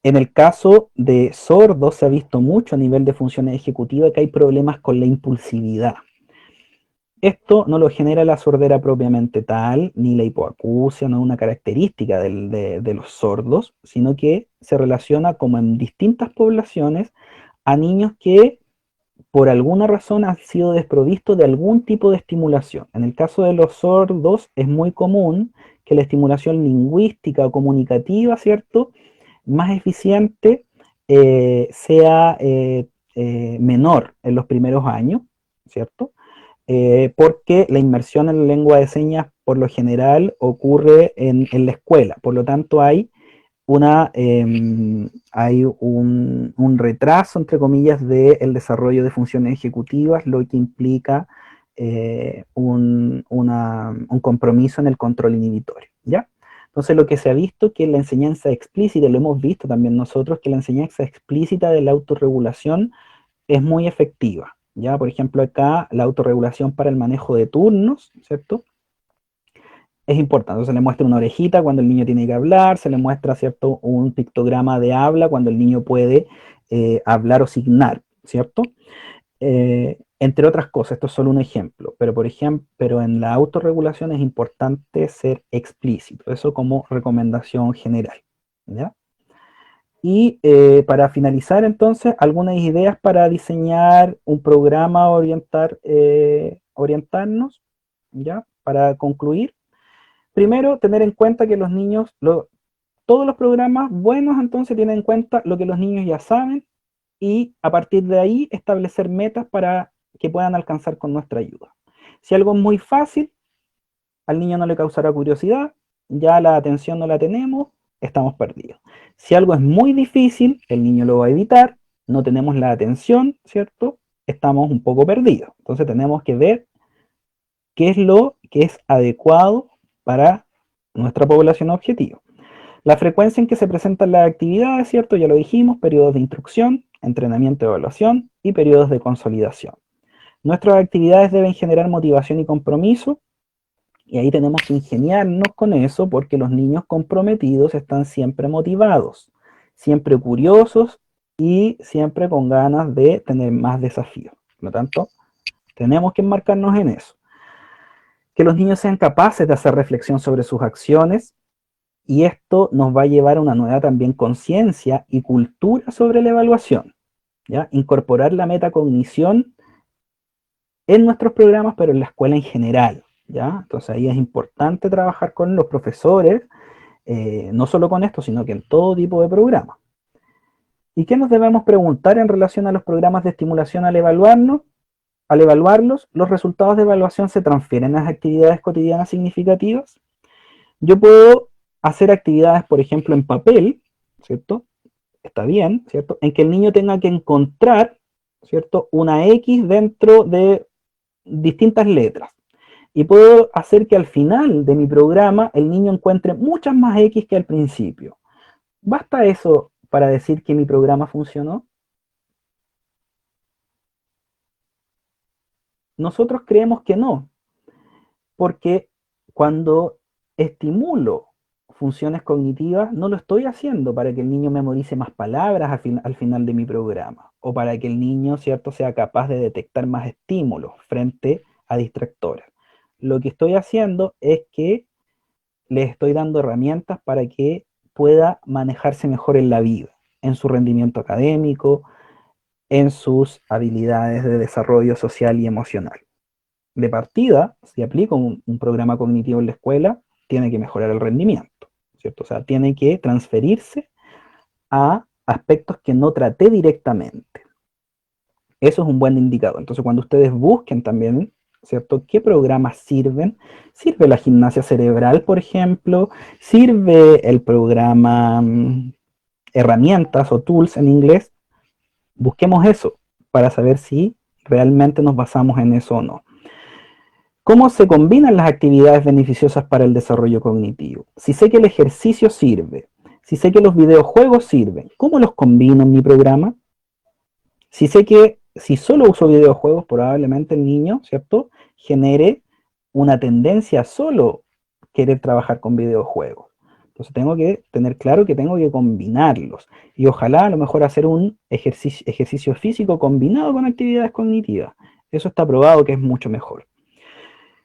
En el caso de sordos se ha visto mucho a nivel de funciones ejecutivas que hay problemas con la impulsividad. Esto no lo genera la sordera propiamente tal, ni la hipoacusia, no es una característica de los sordos, sino que se relaciona como en distintas poblaciones a niños que por alguna razón han sido desprovistos de algún tipo de estimulación. En el caso de los sordos es muy común que la estimulación lingüística o comunicativa, ¿cierto?, más eficiente sea menor en los primeros años, ¿cierto? Porque la inmersión en la lengua de señas por lo general ocurre en la escuela, por lo tanto hay un retraso, entre comillas, del desarrollo de funciones ejecutivas, lo que implica un compromiso en el control inhibitorio, ¿ya? Entonces lo que se ha visto que la enseñanza explícita, lo hemos visto también nosotros, que la enseñanza explícita de la autorregulación es muy efectiva, ¿ya? Por ejemplo, acá la autorregulación para el manejo de turnos, ¿cierto?, es importante. Se le muestra una orejita cuando el niño tiene que hablar, se le muestra, ¿cierto?, un pictograma de habla cuando el niño puede hablar o signar, ¿cierto? Entre otras cosas, esto es solo un ejemplo, pero en la autorregulación es importante ser explícito, eso como recomendación general, ¿ya? Y para finalizar entonces, algunas ideas para diseñar un programa, orientarnos, ¿ya? Para concluir. Primero, tener en cuenta que los niños, todos los programas buenos entonces tienen en cuenta lo que los niños ya saben y a partir de ahí establecer metas para que puedan alcanzar con nuestra ayuda. Si algo es muy fácil, al niño no le causará curiosidad, ya la atención no la tenemos, estamos perdidos. Si algo es muy difícil, el niño lo va a evitar, no tenemos la atención, ¿cierto? Estamos un poco perdidos. Entonces tenemos que ver qué es lo que es adecuado para nuestra población objetivo. La frecuencia en que se presentan las actividades, ¿cierto? Ya lo dijimos, periodos de instrucción, entrenamiento, evaluación y periodos de consolidación. Nuestras actividades deben generar motivación y compromiso, y ahí tenemos que ingeniarnos con eso porque los niños comprometidos están siempre motivados, siempre curiosos y siempre con ganas de tener más desafíos. Por lo tanto, tenemos que enmarcarnos en eso. Que los niños sean capaces de hacer reflexión sobre sus acciones, y esto nos va a llevar a una nueva también conciencia y cultura sobre la evaluación, ¿ya? Incorporar la metacognición en nuestros programas, pero en la escuela en general, ¿ya? Entonces ahí es importante trabajar con los profesores, no solo con esto, sino que en todo tipo de programas. ¿Y qué nos debemos preguntar en relación a los programas de estimulación al evaluarnos? Al evaluarlos, ¿los resultados de evaluación se transfieren a las actividades cotidianas significativas? Yo puedo hacer actividades, por ejemplo, en papel, ¿cierto? Está bien, ¿cierto? En que el niño tenga que encontrar, ¿cierto?, una X dentro de distintas letras. Y puedo hacer que al final de mi programa el niño encuentre muchas más X que al principio. ¿Basta eso para decir que mi programa funcionó? Nosotros creemos que no, porque cuando estimulo funciones cognitivas, no lo estoy haciendo para que el niño memorice más palabras al final de mi programa, o para que el niño, ¿cierto?, sea capaz de detectar más estímulos frente a distractores. Lo que estoy haciendo es que le estoy dando herramientas para que pueda manejarse mejor en la vida, en su rendimiento académico, en sus habilidades de desarrollo social y emocional. De partida, si aplico un programa cognitivo en la escuela, tiene que mejorar el rendimiento, ¿cierto? O sea, tiene que transferirse a aspectos que no traté directamente. Eso es un buen indicador. Entonces, cuando ustedes busquen también, ¿cierto?, ¿qué programas sirven? Sirve la gimnasia cerebral, por ejemplo, sirve el programa herramientas o tools en inglés. Busquemos eso para saber si realmente nos basamos en eso o no. ¿Cómo se combinan las actividades beneficiosas para el desarrollo cognitivo? Si sé que el ejercicio sirve, si sé que los videojuegos sirven, ¿cómo los combino en mi programa? Si sé que si solo uso videojuegos, probablemente el niño, ¿cierto?, genere una tendencia a solo querer trabajar con videojuegos. Entonces tengo que tener claro que tengo que combinarlos y ojalá a lo mejor hacer un ejercicio físico combinado con actividades cognitivas. Eso está probado que es mucho mejor.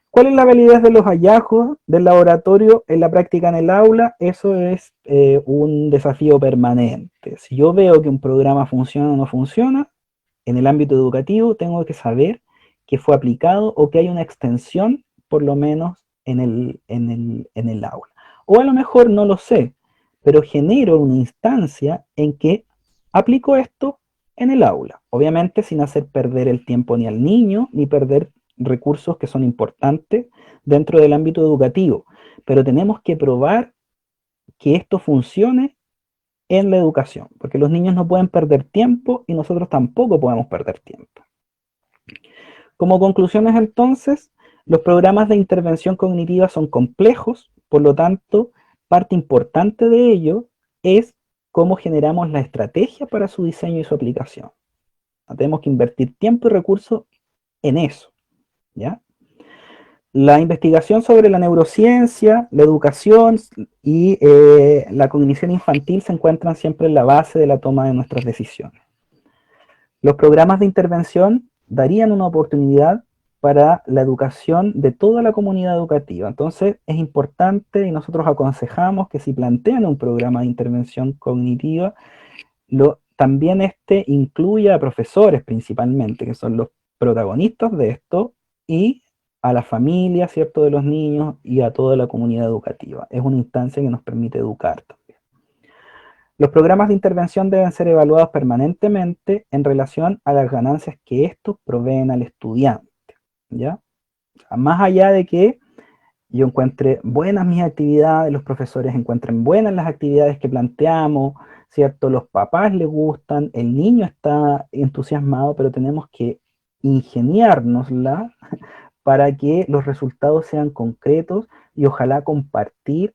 ¿Cuál es la validez de los hallazgos del laboratorio en la práctica en el aula? Eso es un desafío permanente. Si yo veo que un programa funciona o no funciona, en el ámbito educativo tengo que saber que fue aplicado o que hay una extensión, por lo menos, en el aula. O a lo mejor no lo sé, pero genero una instancia en que aplico esto en el aula. Obviamente sin hacer perder el tiempo ni al niño, ni perder recursos que son importantes dentro del ámbito educativo. Pero tenemos que probar que esto funcione en la educación, porque los niños no pueden perder tiempo y nosotros tampoco podemos perder tiempo. Como conclusiones entonces, los programas de intervención cognitiva son complejos, por lo tanto, parte importante de ello es cómo generamos la estrategia para su diseño y su aplicación. Tenemos que invertir tiempo y recursos en eso, ¿ya? La investigación sobre la neurociencia, la educación y la cognición infantil se encuentran siempre en la base de la toma de nuestras decisiones. Los programas de intervención darían una oportunidad para la educación de toda la comunidad educativa. Entonces es importante y nosotros aconsejamos que si plantean un programa de intervención cognitiva, también este incluya a profesores principalmente, que son los protagonistas de esto, y a la familia, ¿cierto?, de los niños y a toda la comunidad educativa. Es una instancia que nos permite educar también. Los programas de intervención deben ser evaluados permanentemente en relación a las ganancias que estos proveen al estudiante, ¿ya? O sea, más allá de que yo encuentre buenas mis actividades, los profesores encuentren buenas las actividades que planteamos, ¿cierto? Los papás les gustan, el niño está entusiasmado, pero tenemos que ingeniárnosla para que los resultados sean concretos y ojalá compartir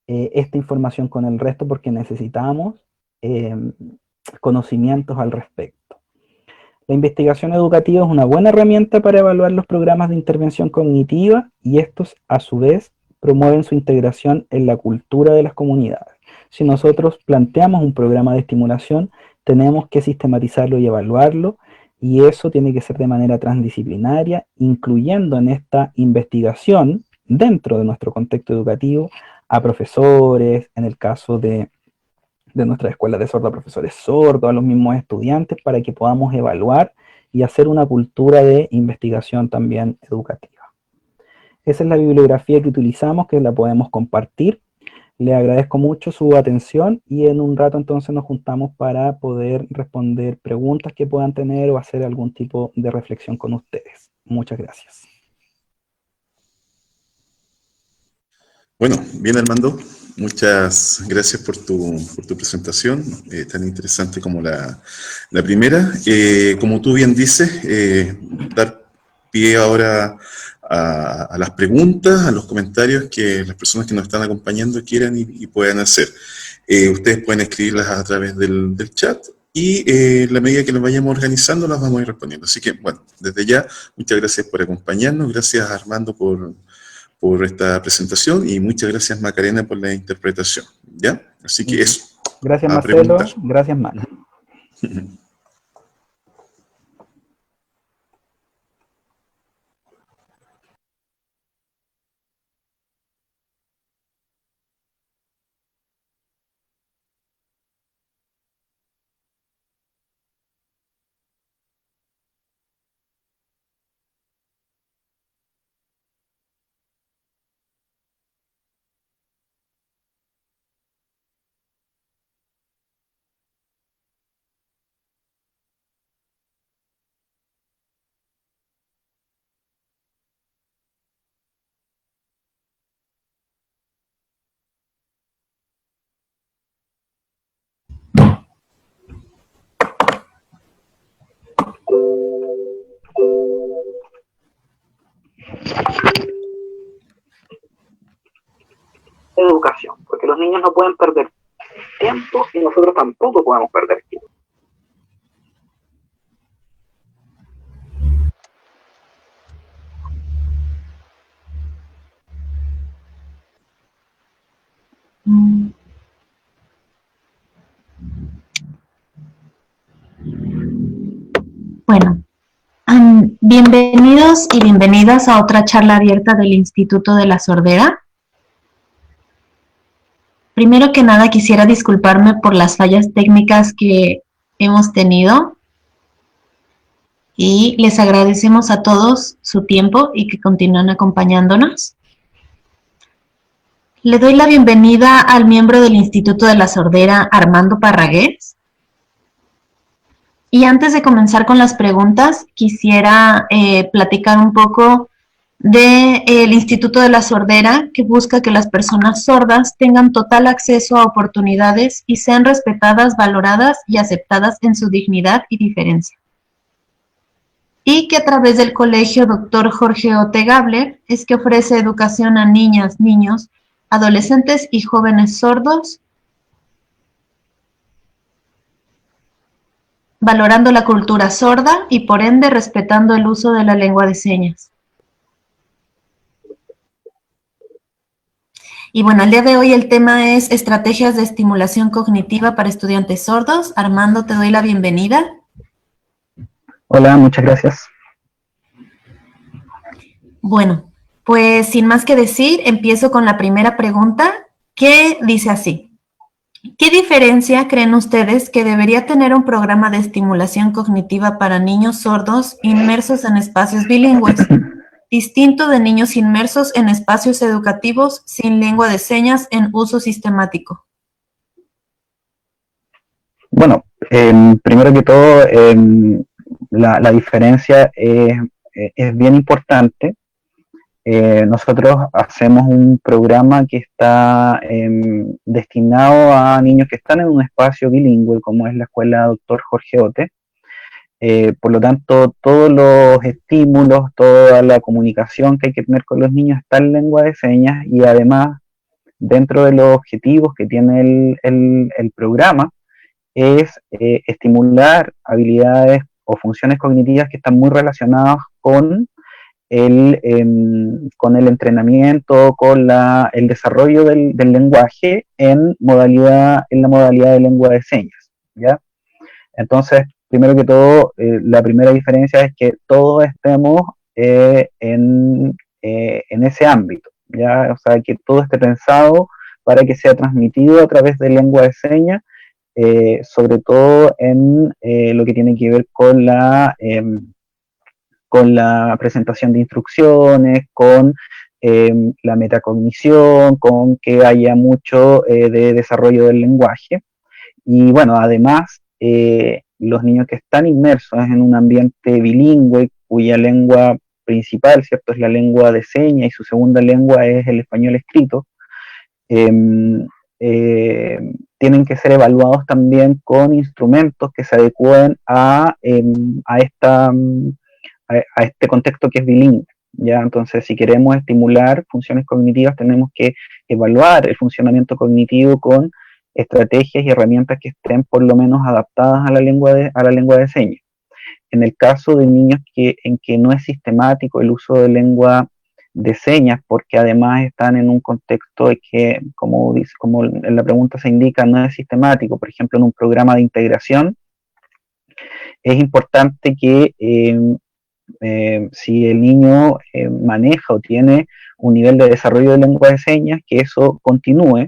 esta información con el resto porque necesitamos eh, conocimientos al respecto. La investigación educativa es una buena herramienta para evaluar los programas de intervención cognitiva y estos a su vez promueven su integración en la cultura de las comunidades. Si nosotros planteamos un programa de estimulación, tenemos que sistematizarlo y evaluarlo y eso tiene que ser de manera transdisciplinaria, incluyendo en esta investigación dentro de nuestro contexto educativo a profesores, en el caso de nuestras escuelas de sordo a profesores sordos, a los mismos estudiantes, para que podamos evaluar y hacer una cultura de investigación también educativa. Esa es la bibliografía que utilizamos, que la podemos compartir. Le agradezco mucho su atención y en un rato entonces nos juntamos para poder responder preguntas que puedan tener o hacer algún tipo de reflexión con ustedes. Muchas gracias.
Bueno, bien Armando, muchas gracias por tu presentación, tan interesante como la primera. Como tú bien dices, dar pie ahora a las preguntas, a los comentarios que las personas que nos están acompañando quieran y puedan hacer. Ustedes pueden escribirlas a través del chat y en la medida que nos vayamos organizando las vamos a ir respondiendo. Así que, bueno, desde ya, muchas gracias por acompañarnos, gracias Armando por esta presentación y muchas gracias Macarena por la interpretación, ¿ya? Así que eso,
Gracias
a
Marcelo,
preguntar.
gracias Manu. Educación, porque los niños no pueden perder tiempo y nosotros tampoco podemos perder tiempo.
Bienvenidos y bienvenidas a otra charla abierta del Instituto de la Sordera. Primero que nada quisiera disculparme por las fallas técnicas que hemos tenido y les agradecemos a todos su tiempo y que continúen acompañándonos. Le doy la bienvenida al miembro del Instituto de la Sordera, Armando Parragués. Y antes de comenzar con las preguntas, quisiera platicar un poco del Instituto de la Sordera, que busca que las personas sordas tengan total acceso a oportunidades y sean respetadas, valoradas y aceptadas en su dignidad y diferencia. Y que a través del Colegio Dr. Jorge Ote Gabler es que ofrece educación a niñas, niños, adolescentes y jóvenes sordos, valorando la cultura sorda y por ende respetando el uso de la lengua de señas. Y bueno, el día de hoy el tema es estrategias de estimulación cognitiva para estudiantes sordos. Armando, te doy la bienvenida.
Hola, muchas gracias.
Bueno, pues sin más que decir, empiezo con la primera pregunta, que dice así. ¿Qué diferencia creen ustedes que debería tener un programa de estimulación cognitiva para niños sordos inmersos en espacios bilingües, distinto de niños inmersos en espacios educativos sin lengua de señas en uso sistemático?
Bueno, primero que todo, la diferencia es bien importante. Nosotros hacemos un programa que está destinado a niños que están en un espacio bilingüe, como es la Escuela Dr. Jorge Ote. Por lo tanto, todos los estímulos, toda la comunicación que hay que tener con los niños está en lengua de señas, y además, dentro de los objetivos que tiene el programa, es estimular habilidades o funciones cognitivas que están muy relacionadas con el entrenamiento, con el desarrollo del lenguaje en la modalidad de lengua de señas, ¿ya? Entonces, primero que todo, la primera diferencia es que todos estemos en ese ámbito, ¿ya? O sea, que todo esté pensado para que sea transmitido a través de lengua de señas, sobre todo en lo que tiene que ver con la presentación de instrucciones, con la metacognición, con que haya mucho de desarrollo del lenguaje. Y bueno, además, los niños que están inmersos en un ambiente bilingüe, cuya lengua principal, ¿cierto?, es la lengua de señas y su segunda lengua es el español escrito, tienen que ser evaluados también con instrumentos que se adecúen a este contexto que es bilingüe, ¿ya? Entonces, si queremos estimular funciones cognitivas, tenemos que evaluar el funcionamiento cognitivo con estrategias y herramientas que estén por lo menos adaptadas a la lengua de señas. En el caso de niños en que no es sistemático el uso de lengua de señas, porque además están en un contexto de que, como en la pregunta se indica, no es sistemático, por ejemplo, en un programa de integración, es importante que si el niño maneja o tiene un nivel de desarrollo de lengua de señas, que eso continúe,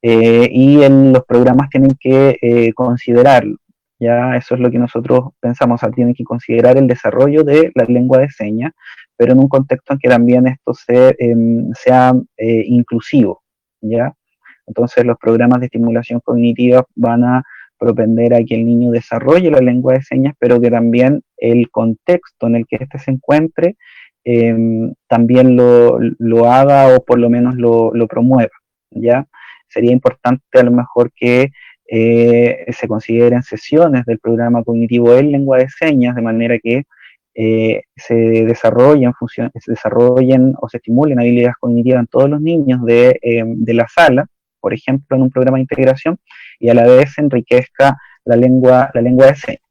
y en los programas tienen que considerarlo. Ya eso es lo que nosotros pensamos, o sea, tienen que considerar el desarrollo de la lengua de señas, pero en un contexto en que también esto sea inclusivo, ¿ya? Entonces los programas de estimulación cognitiva van a propender a que el niño desarrolle la lengua de señas, pero que también el contexto en el que éste se encuentre también lo haga, o por lo menos lo promueva, ¿ya? Sería importante a lo mejor que se consideren sesiones del programa cognitivo en lengua de señas, de manera que se desarrollen o se estimulen habilidades cognitivas en todos los niños de la sala, por ejemplo, en un programa de integración, y a la vez se enriquezca la lengua de señas.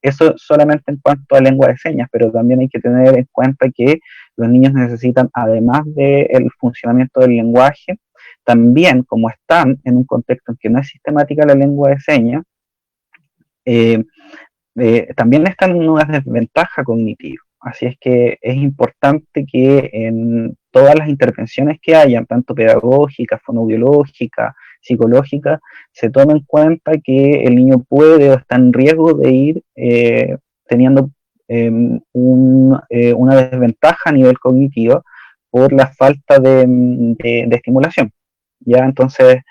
Eso solamente en cuanto a lengua de señas, pero también hay que tener en cuenta que los niños necesitan, además del funcionamiento del lenguaje, también, como están en un contexto en que no es sistemática la lengua de señas, también están en una desventaja cognitiva, Así es que es importante que en todas las intervenciones que hayan, tanto pedagógicas, fonoaudiológicas, psicológicas, se tome en cuenta que el niño puede o está en riesgo de ir teniendo una desventaja a nivel cognitivo por la falta de estimulación. ¿Ya? Entonces,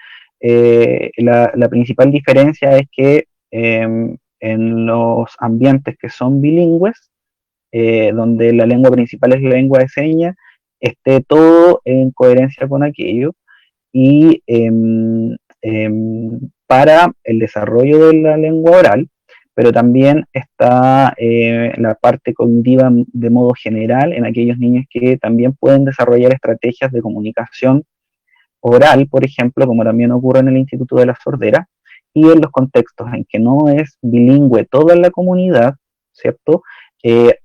la principal diferencia es que en los ambientes que son bilingües, donde la lengua principal es la lengua de señas, esté todo en coherencia con aquello y para el desarrollo de la lengua oral, pero también está la parte cognitiva de modo general en aquellos niños que también pueden desarrollar estrategias de comunicación oral, por ejemplo, como también ocurre en el Instituto de la Sordera, y en los contextos en que no es bilingüe toda la comunidad, ¿cierto?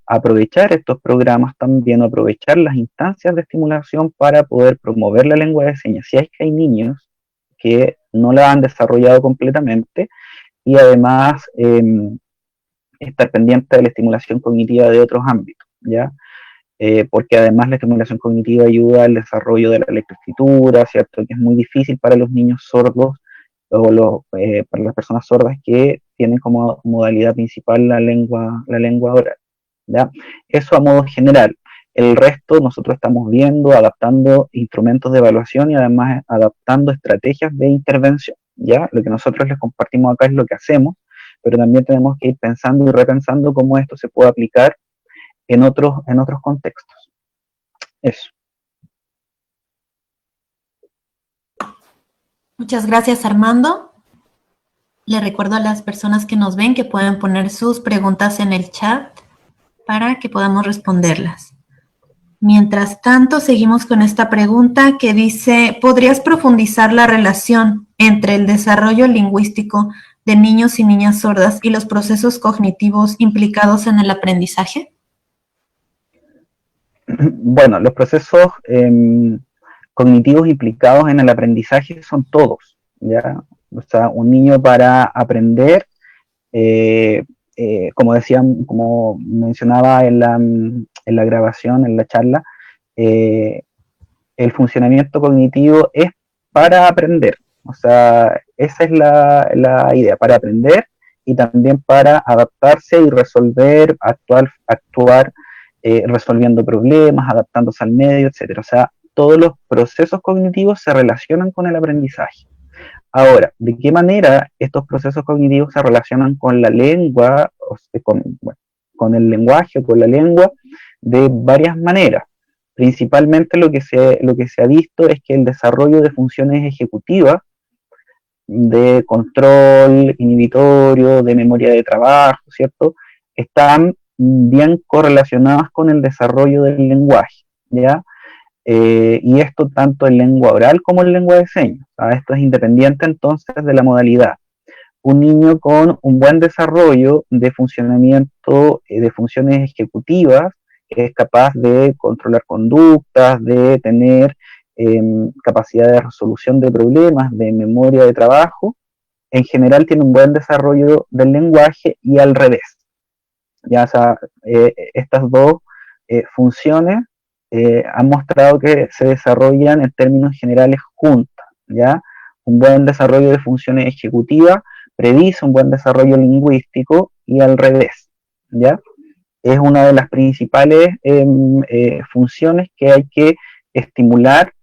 Aprovechar estos programas también, aprovechar las instancias de estimulación para poder promover la lengua de señas. Si es que hay niños que no la han desarrollado completamente y además estar pendiente de la estimulación cognitiva de otros ámbitos, ¿ya? Porque además la estimulación cognitiva ayuda al desarrollo de la lectoescritura, ¿cierto? Que es muy difícil para los niños sordos o para las personas sordas que tienen como modalidad principal la lengua oral, ¿ya? Eso a modo general. El resto nosotros estamos viendo, adaptando instrumentos de evaluación y además adaptando estrategias de intervención, ¿ya? Lo que nosotros les compartimos acá es lo que hacemos, pero también tenemos que ir pensando y repensando cómo esto se puede aplicar en otros contextos. Eso.
Muchas gracias, Armando. Le recuerdo a las personas que nos ven que pueden poner sus preguntas en el chat para que podamos responderlas. Mientras tanto, seguimos con esta pregunta que dice, ¿podrías profundizar la relación entre el desarrollo lingüístico de niños y niñas sordas y los procesos cognitivos implicados en el aprendizaje?
Bueno, los procesos cognitivos implicados en el aprendizaje son todos, ¿ya? O sea, un niño para aprender, como mencionaba en la grabación, en la charla, el funcionamiento cognitivo es para aprender. O sea, esa es la idea, para aprender y también para adaptarse y resolver, actuar resolviendo problemas, adaptándose al medio, etc. O sea, todos los procesos cognitivos se relacionan con el aprendizaje. Ahora, ¿de qué manera estos procesos cognitivos se relacionan con la lengua, con el lenguaje o con la lengua? De varias maneras. Principalmente lo que se ha visto es que el desarrollo de funciones ejecutivas, de control inhibitorio, de memoria de trabajo, ¿cierto? Están bien correlacionadas con el desarrollo del lenguaje, ¿ya? Y esto tanto en lengua oral como en lengua de señas. Esto es independiente entonces de la modalidad. Un niño con un buen desarrollo de funcionamiento de funciones ejecutivas es capaz de controlar conductas, de tener capacidad de resolución de problemas, de memoria de trabajo. En general tiene un buen desarrollo del lenguaje y al revés. Ya, o sea, estas dos funciones han mostrado que se desarrollan en términos generales juntas, ¿ya? Un buen desarrollo de funciones ejecutivas predice un buen desarrollo lingüístico y al revés, ¿ya? Es una de las principales funciones que hay que estimular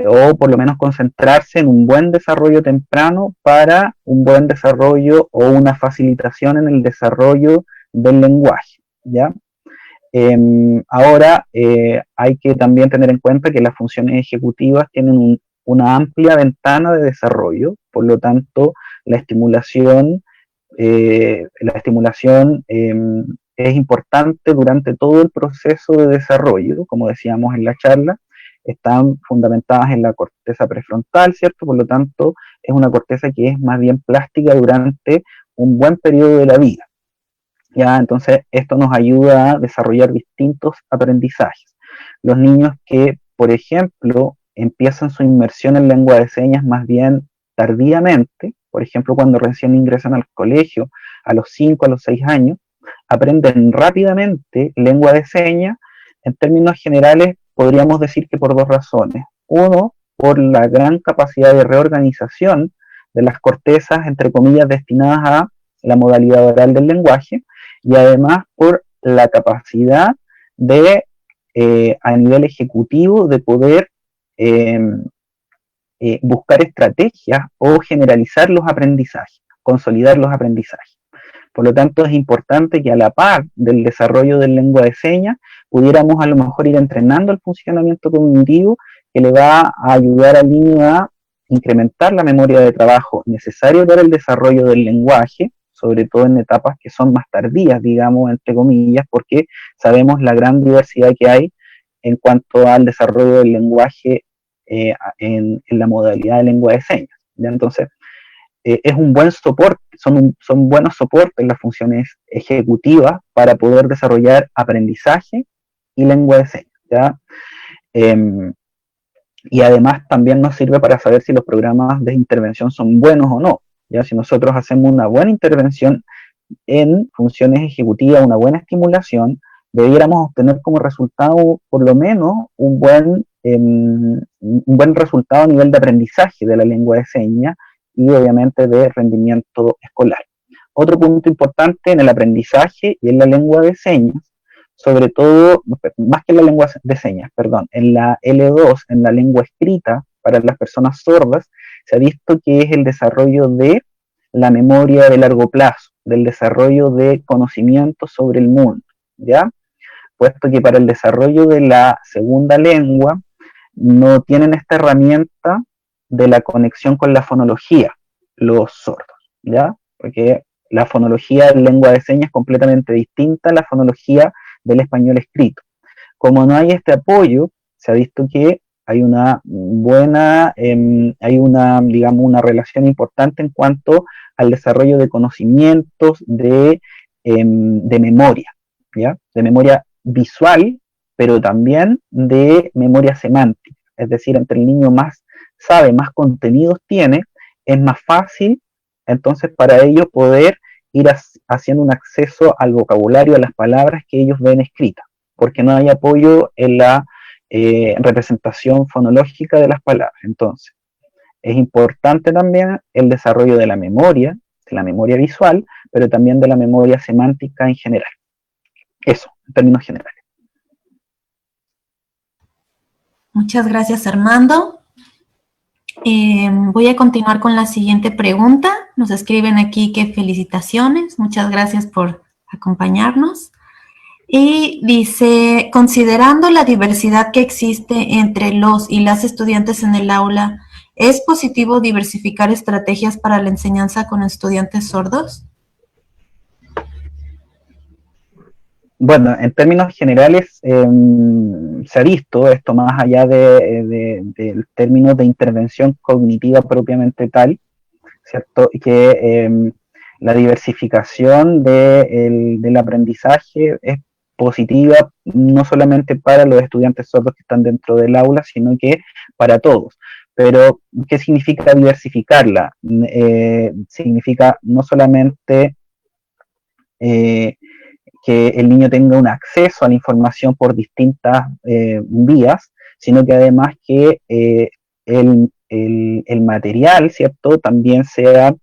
o por lo menos concentrarse en un buen desarrollo temprano para un buen desarrollo o una facilitación en el desarrollo del lenguaje, ¿ya? Ahora hay que también tener en cuenta que las funciones ejecutivas tienen una amplia ventana de desarrollo, por lo tanto la estimulación es importante durante todo el proceso de desarrollo, como decíamos en la charla, están fundamentadas en la corteza prefrontal, ¿cierto? Por lo tanto, es una corteza que es más bien plástica durante un buen periodo de la vida. ¿Ya? Entonces, esto nos ayuda a desarrollar distintos aprendizajes. Los niños que, por ejemplo, empiezan su inmersión en lengua de señas más bien tardíamente, por ejemplo, cuando recién ingresan al colegio, a los 5, a los 6 años, aprenden rápidamente lengua de señas. En términos generales, podríamos decir que por dos razones. Uno, por la gran capacidad de reorganización de las cortezas, entre comillas, destinadas a la modalidad oral del lenguaje, y además por la capacidad de, a nivel ejecutivo, de poder buscar estrategias o generalizar los aprendizajes, consolidar los aprendizajes. Por lo tanto, es importante que a la par del desarrollo de lengua de señas, pudiéramos a lo mejor ir entrenando el funcionamiento cognitivo que le va a ayudar al niño a incrementar la memoria de trabajo necesaria para el desarrollo del lenguaje, sobre todo en etapas que son más tardías, digamos, entre comillas, porque sabemos la gran diversidad que hay en cuanto al desarrollo del lenguaje en la modalidad de lengua de señas. ¿Ya? Entonces, es un buen soporte, son buenos soportes las funciones ejecutivas para poder desarrollar aprendizaje y lengua de señas, ¿ya? Y además también nos sirve para saber si los programas de intervención son buenos o no, ¿ya? Si nosotros hacemos una buena intervención en funciones ejecutivas, una buena estimulación, debiéramos obtener como resultado por lo menos un buen resultado a nivel de aprendizaje de la lengua de señas y obviamente de rendimiento escolar. Otro punto importante en el aprendizaje y en la lengua de señas, sobre todo, más que en la lengua de señas, perdón, en la L2, en la lengua escrita, para las personas sordas, se ha visto que es el desarrollo de la memoria de largo plazo, del desarrollo de conocimiento sobre el mundo, ¿ya? Puesto que para el desarrollo de la segunda lengua no tienen esta herramienta de la conexión con la fonología, los sordos, ¿ya? Porque la fonología de lengua de señas es completamente distinta a la fonología del español escrito. Como no hay este apoyo, se ha visto que hay una buena, digamos, una relación importante en cuanto al desarrollo de conocimientos de memoria, ¿ya? De memoria visual, pero también de memoria semántica. Es decir, entre el niño más sabe, más contenidos tiene, es más fácil entonces para ellos poder ir haciendo un acceso al vocabulario, a las palabras que ellos ven escritas, porque no hay apoyo en la representación fonológica de las palabras. Entonces, es importante también el desarrollo de la memoria visual, pero también de la memoria semántica en general. Eso, en términos generales.
Muchas gracias, Armando. Voy a continuar con la siguiente pregunta. Nos escriben aquí que felicitaciones. Muchas gracias por acompañarnos. Y dice, considerando la diversidad que existe entre los y las estudiantes en el aula, ¿es positivo diversificar estrategias para la enseñanza con estudiantes sordos?
Bueno, en términos generales se ha visto esto más allá del término de intervención cognitiva propiamente tal, ¿cierto? Que la diversificación del aprendizaje es positiva no solamente para los estudiantes sordos que están dentro del aula, sino que para todos. Pero, ¿qué significa diversificarla? Significa no solamente que el niño tenga un acceso a la información por distintas vías, sino que además que el material, ¿cierto?, también sea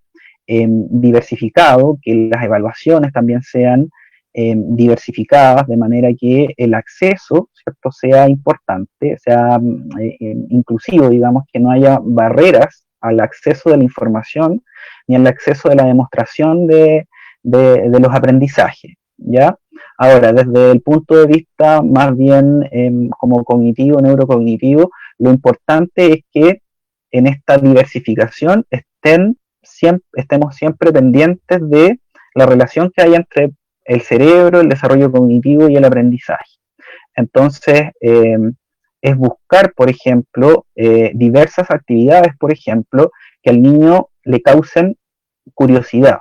diversificado, que las evaluaciones también sean diversificadas, de manera que el acceso, ¿cierto?, sea importante, sea inclusivo, digamos, que no haya barreras al acceso de la información ni al acceso de la demostración de los aprendizajes, ¿ya? Ahora, desde el punto de vista más bien como cognitivo, neurocognitivo, lo importante es que en esta diversificación estemos siempre pendientes de la relación que hay entre el cerebro, el desarrollo cognitivo y el aprendizaje. Entonces, es buscar, por ejemplo, diversas actividades, por ejemplo, que al niño le causen curiosidad,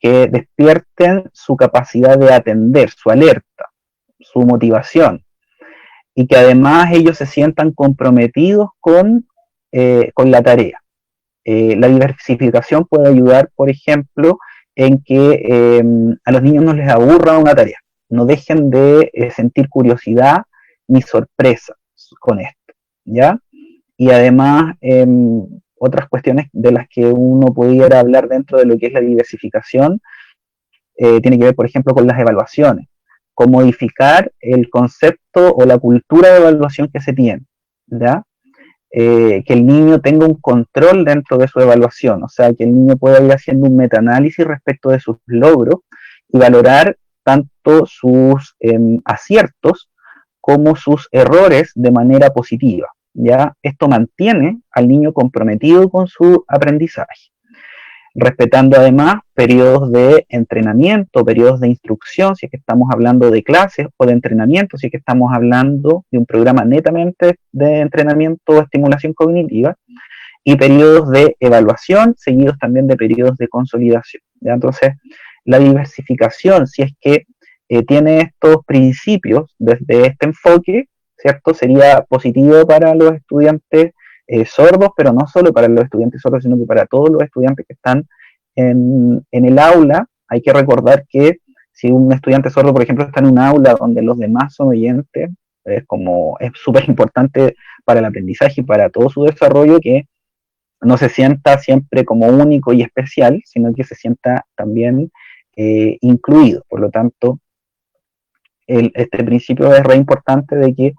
que despierten su capacidad de atender, su alerta, su motivación, y que además ellos se sientan comprometidos con la tarea. La diversificación puede ayudar, por ejemplo, en que a los niños no les aburra una tarea, no dejen de sentir curiosidad ni sorpresa con esto, ¿ya? Y además, otras cuestiones de las que uno pudiera hablar dentro de lo que es la diversificación, tiene que ver, por ejemplo, con las evaluaciones, con modificar el concepto o la cultura de evaluación que se tiene, ¿ya? Que el niño tenga un control dentro de su evaluación, o sea, que el niño pueda ir haciendo un metaanálisis respecto de sus logros y valorar tanto sus aciertos como sus errores de manera positiva, ¿ya? Esto mantiene al niño comprometido con su aprendizaje, respetando además periodos de entrenamiento, periodos de instrucción, si es que estamos hablando de clases, o de entrenamiento, si es que estamos hablando de un programa netamente de entrenamiento o estimulación cognitiva, y periodos de evaluación, seguidos también de periodos de consolidación, ¿ya? Entonces, la diversificación, si es que tiene estos principios desde este enfoque, ¿cierto? Sería positivo para los estudiantes sordos, pero no solo para los estudiantes sordos, sino que para todos los estudiantes que están en el aula. Hay que recordar que si un estudiante sordo, por ejemplo, está en un aula donde los demás son oyentes, es súper importante para el aprendizaje y para todo su desarrollo que no se sienta siempre como único y especial, sino que se sienta también incluido. Por lo tanto, este principio es re importante de que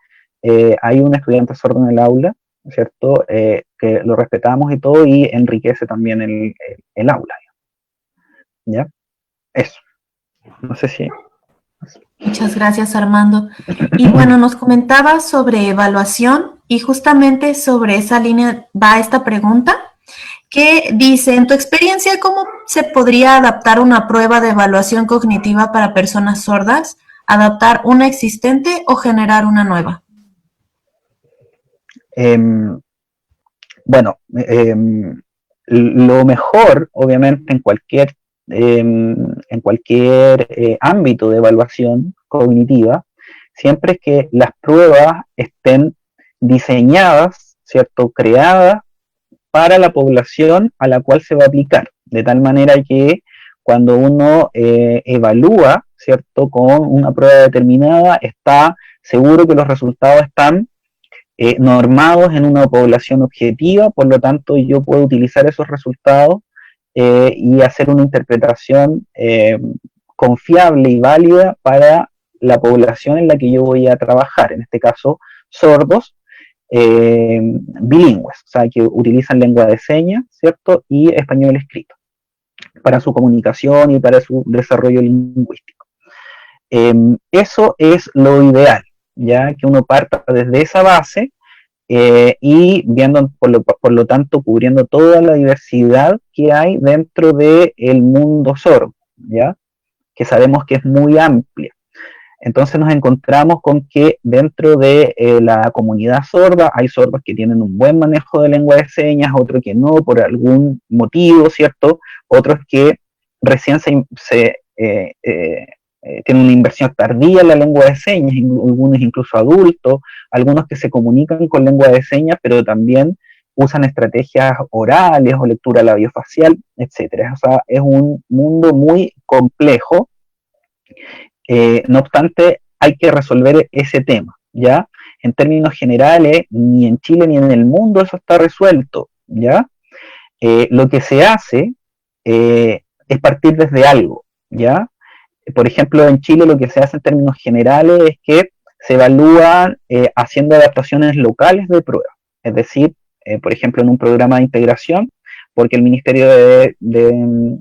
hay un estudiante sordo en el aula, ¿cierto? Que lo respetamos y todo, y enriquece también el aula, ¿ya? Eso. No sé si...
Muchas gracias, Armando. Y bueno, nos comentabas sobre evaluación y justamente sobre esa línea va esta pregunta que dice, en tu experiencia, ¿cómo se podría adaptar una prueba de evaluación cognitiva para personas sordas? ¿Adaptar una existente o generar una nueva?
Bueno, lo mejor, obviamente, en cualquier ámbito de evaluación cognitiva, siempre es que las pruebas estén diseñadas, ¿cierto?, creadas para la población a la cual se va a aplicar, de tal manera que cuando uno evalúa, ¿cierto?, con una prueba determinada, está seguro que los resultados están normados en una población objetiva, por lo tanto yo puedo utilizar esos resultados y hacer una interpretación confiable y válida para la población en la que yo voy a trabajar, en este caso sordos bilingües, o sea, que utilizan lengua de señas, ¿cierto?, y español escrito, para su comunicación y para su desarrollo lingüístico. Eso es lo ideal, ya que uno parta desde esa base y viendo, por lo tanto, cubriendo toda la diversidad que hay dentro del mundo sordo, ¿ya? Que sabemos que es muy amplia. Entonces nos encontramos con que dentro de la comunidad sorda hay sordos que tienen un buen manejo de lengua de señas, otros que no, por algún motivo, ¿cierto? Otros que recién tienen una inversión tardía en la lengua de señas, algunos incluso adultos, algunos que se comunican con lengua de señas, pero también usan estrategias orales o lectura labiofacial, etc. O sea, es un mundo muy complejo. No obstante, hay que resolver ese tema, ¿ya? En términos generales, ni en Chile ni en el mundo eso está resuelto, ¿ya? Lo que se hace es partir desde algo, ¿ya? Por ejemplo, en Chile lo que se hace en términos generales es que se evalúan haciendo adaptaciones locales de pruebas, es decir, por ejemplo, en un programa de integración, porque el Ministerio de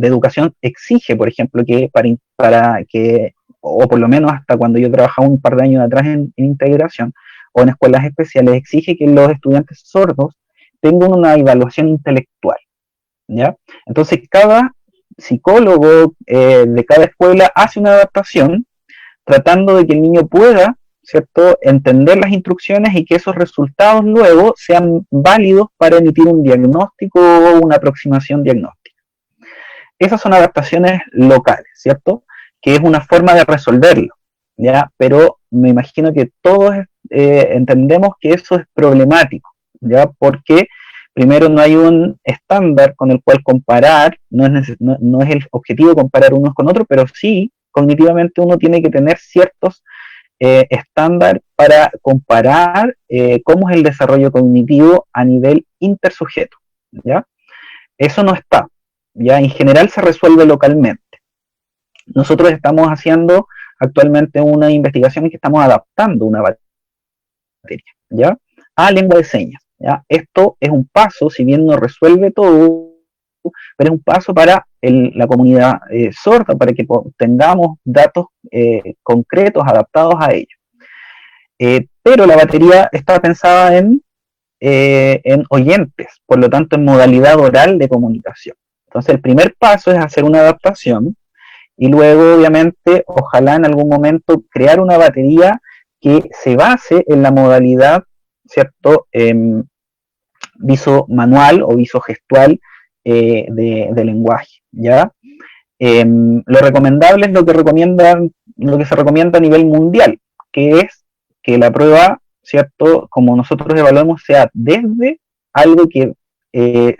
Educación exige, por ejemplo, que para que, o por lo menos hasta cuando yo trabajaba un par de años atrás en integración o en escuelas especiales, exige que los estudiantes sordos tengan una evaluación intelectual, ¿ya? Entonces, cada psicólogo de cada escuela hace una adaptación tratando de que el niño pueda, ¿cierto?, entender las instrucciones y que esos resultados luego sean válidos para emitir un diagnóstico o una aproximación diagnóstica. Esas son adaptaciones locales, ¿cierto?, que es una forma de resolverlo, ¿ya? Pero me imagino que todos entendemos que eso es problemático, ¿ya? Porque primero no hay un estándar con el cual comparar, no es el objetivo comparar unos con otros, pero sí, cognitivamente uno tiene que tener ciertos estándar para comparar cómo es el desarrollo cognitivo a nivel intersujeto, ¿ya? Eso no está, ¿ya? En general se resuelve localmente. Nosotros estamos haciendo actualmente una investigación en que estamos adaptando una materia, ¿ya? A lengua de señas, ¿ya? Esto es un paso, si bien no resuelve todo, pero es un paso para la comunidad sorda, para que tengamos datos concretos adaptados a ello. Pero la batería está pensada en oyentes, por lo tanto en modalidad oral de comunicación. Entonces el primer paso es hacer una adaptación y luego obviamente ojalá en algún momento crear una batería que se base en la modalidad, ¿cierto? Viso-manual o viso-gestual de lenguaje, ¿ya? Lo recomendable es lo que se recomienda a nivel mundial, que es que la prueba, ¿cierto? Como nosotros evaluamos, sea desde algo que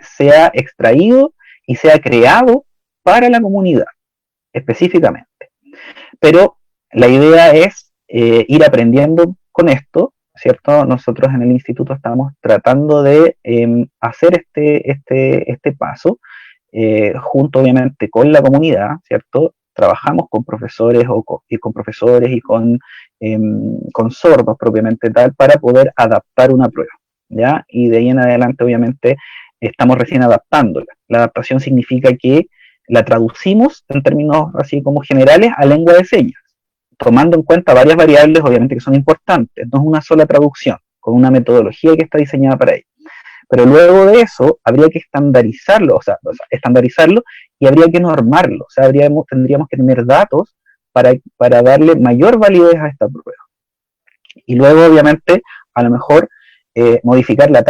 sea extraído y sea creado para la comunidad, específicamente. Pero la idea es ir aprendiendo con esto, ¿cierto? Nosotros en el instituto estamos tratando de hacer este paso, junto obviamente con la comunidad, ¿cierto? Trabajamos con profesores y con sordos propiamente tal para poder adaptar una prueba, ¿ya? Y de ahí en adelante obviamente estamos recién adaptándola. La adaptación significa que la traducimos en términos así como generales a lengua de señas, tomando en cuenta varias variables obviamente que son importantes, no es una sola traducción, con una metodología que está diseñada para ello. Pero luego de eso habría que estandarizarlo, estandarizarlo y habría que normarlo, o sea, tendríamos que tener datos para darle mayor validez a esta prueba. Y luego, obviamente, a lo mejor modificarla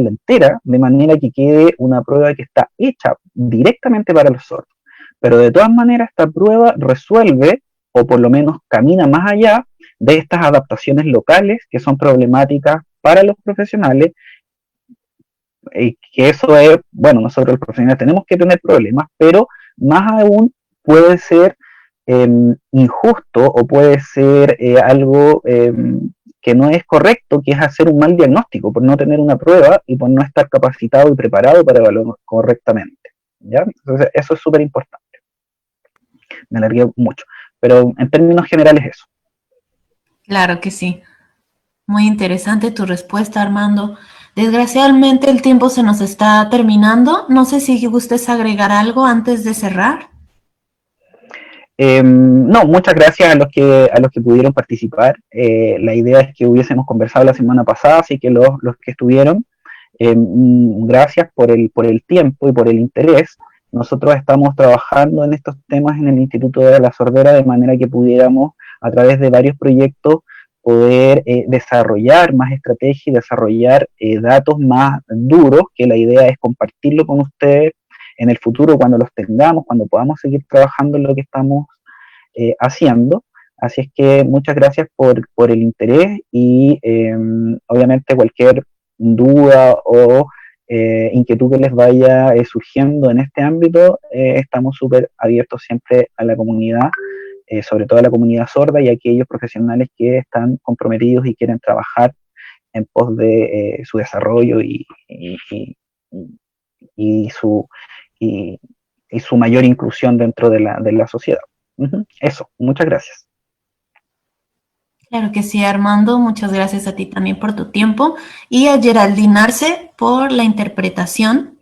entera, de manera que quede una prueba que está hecha directamente para los sordos. Pero de todas maneras, esta prueba resuelve, o por lo menos camina más allá de estas adaptaciones locales que son problemáticas para los profesionales, que eso es, bueno, nosotros los profesionales tenemos que tener problemas, pero más aún puede ser injusto o puede ser algo que no es correcto, que es hacer un mal diagnóstico por no tener una prueba y por no estar capacitado y preparado para evaluar correctamente, ¿ya? Entonces eso es súper importante. Me alargué mucho, pero en términos generales eso.
Claro que sí. Muy interesante tu respuesta, Armando. Desgraciadamente el tiempo se nos está terminando. No sé si gustes agregar algo antes de cerrar.
No, muchas gracias a los que pudieron participar. La idea es que hubiésemos conversado la semana pasada, así que los que estuvieron, gracias por el tiempo y por el interés. Nosotros estamos trabajando en estos temas en el Instituto de la Sordera de manera que pudiéramos, a través de varios proyectos, poder desarrollar más estrategias y desarrollar datos más duros, que la idea es compartirlo con ustedes en el futuro cuando los tengamos, cuando podamos seguir trabajando en lo que estamos haciendo. Así es que muchas gracias por el interés y obviamente cualquier duda o inquietud que les vaya surgiendo en este ámbito, estamos súper abiertos siempre a la comunidad, sobre todo a la comunidad sorda y a aquellos profesionales que están comprometidos y quieren trabajar en pos de su desarrollo y su mayor inclusión dentro de la sociedad. Eso, muchas gracias.
Claro que sí, Armando, muchas gracias a ti también por tu tiempo y a Geraldine Arce por la interpretación.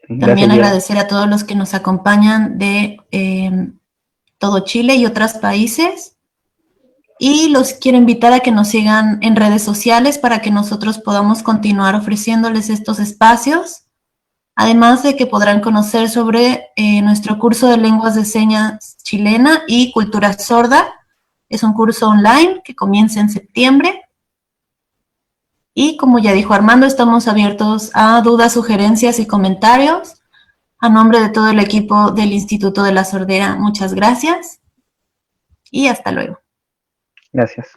Gracias, también agradecer a todos los que nos acompañan de todo Chile y otros países. Y los quiero invitar a que nos sigan en redes sociales para que nosotros podamos continuar ofreciéndoles estos espacios. Además de que podrán conocer sobre nuestro curso de lenguas de señas chilena y cultura sorda. Es un curso online que comienza en septiembre. Y como ya dijo Armando, estamos abiertos a dudas, sugerencias y comentarios. A nombre de todo el equipo del Instituto de la Sordera, muchas gracias y hasta luego.
Gracias.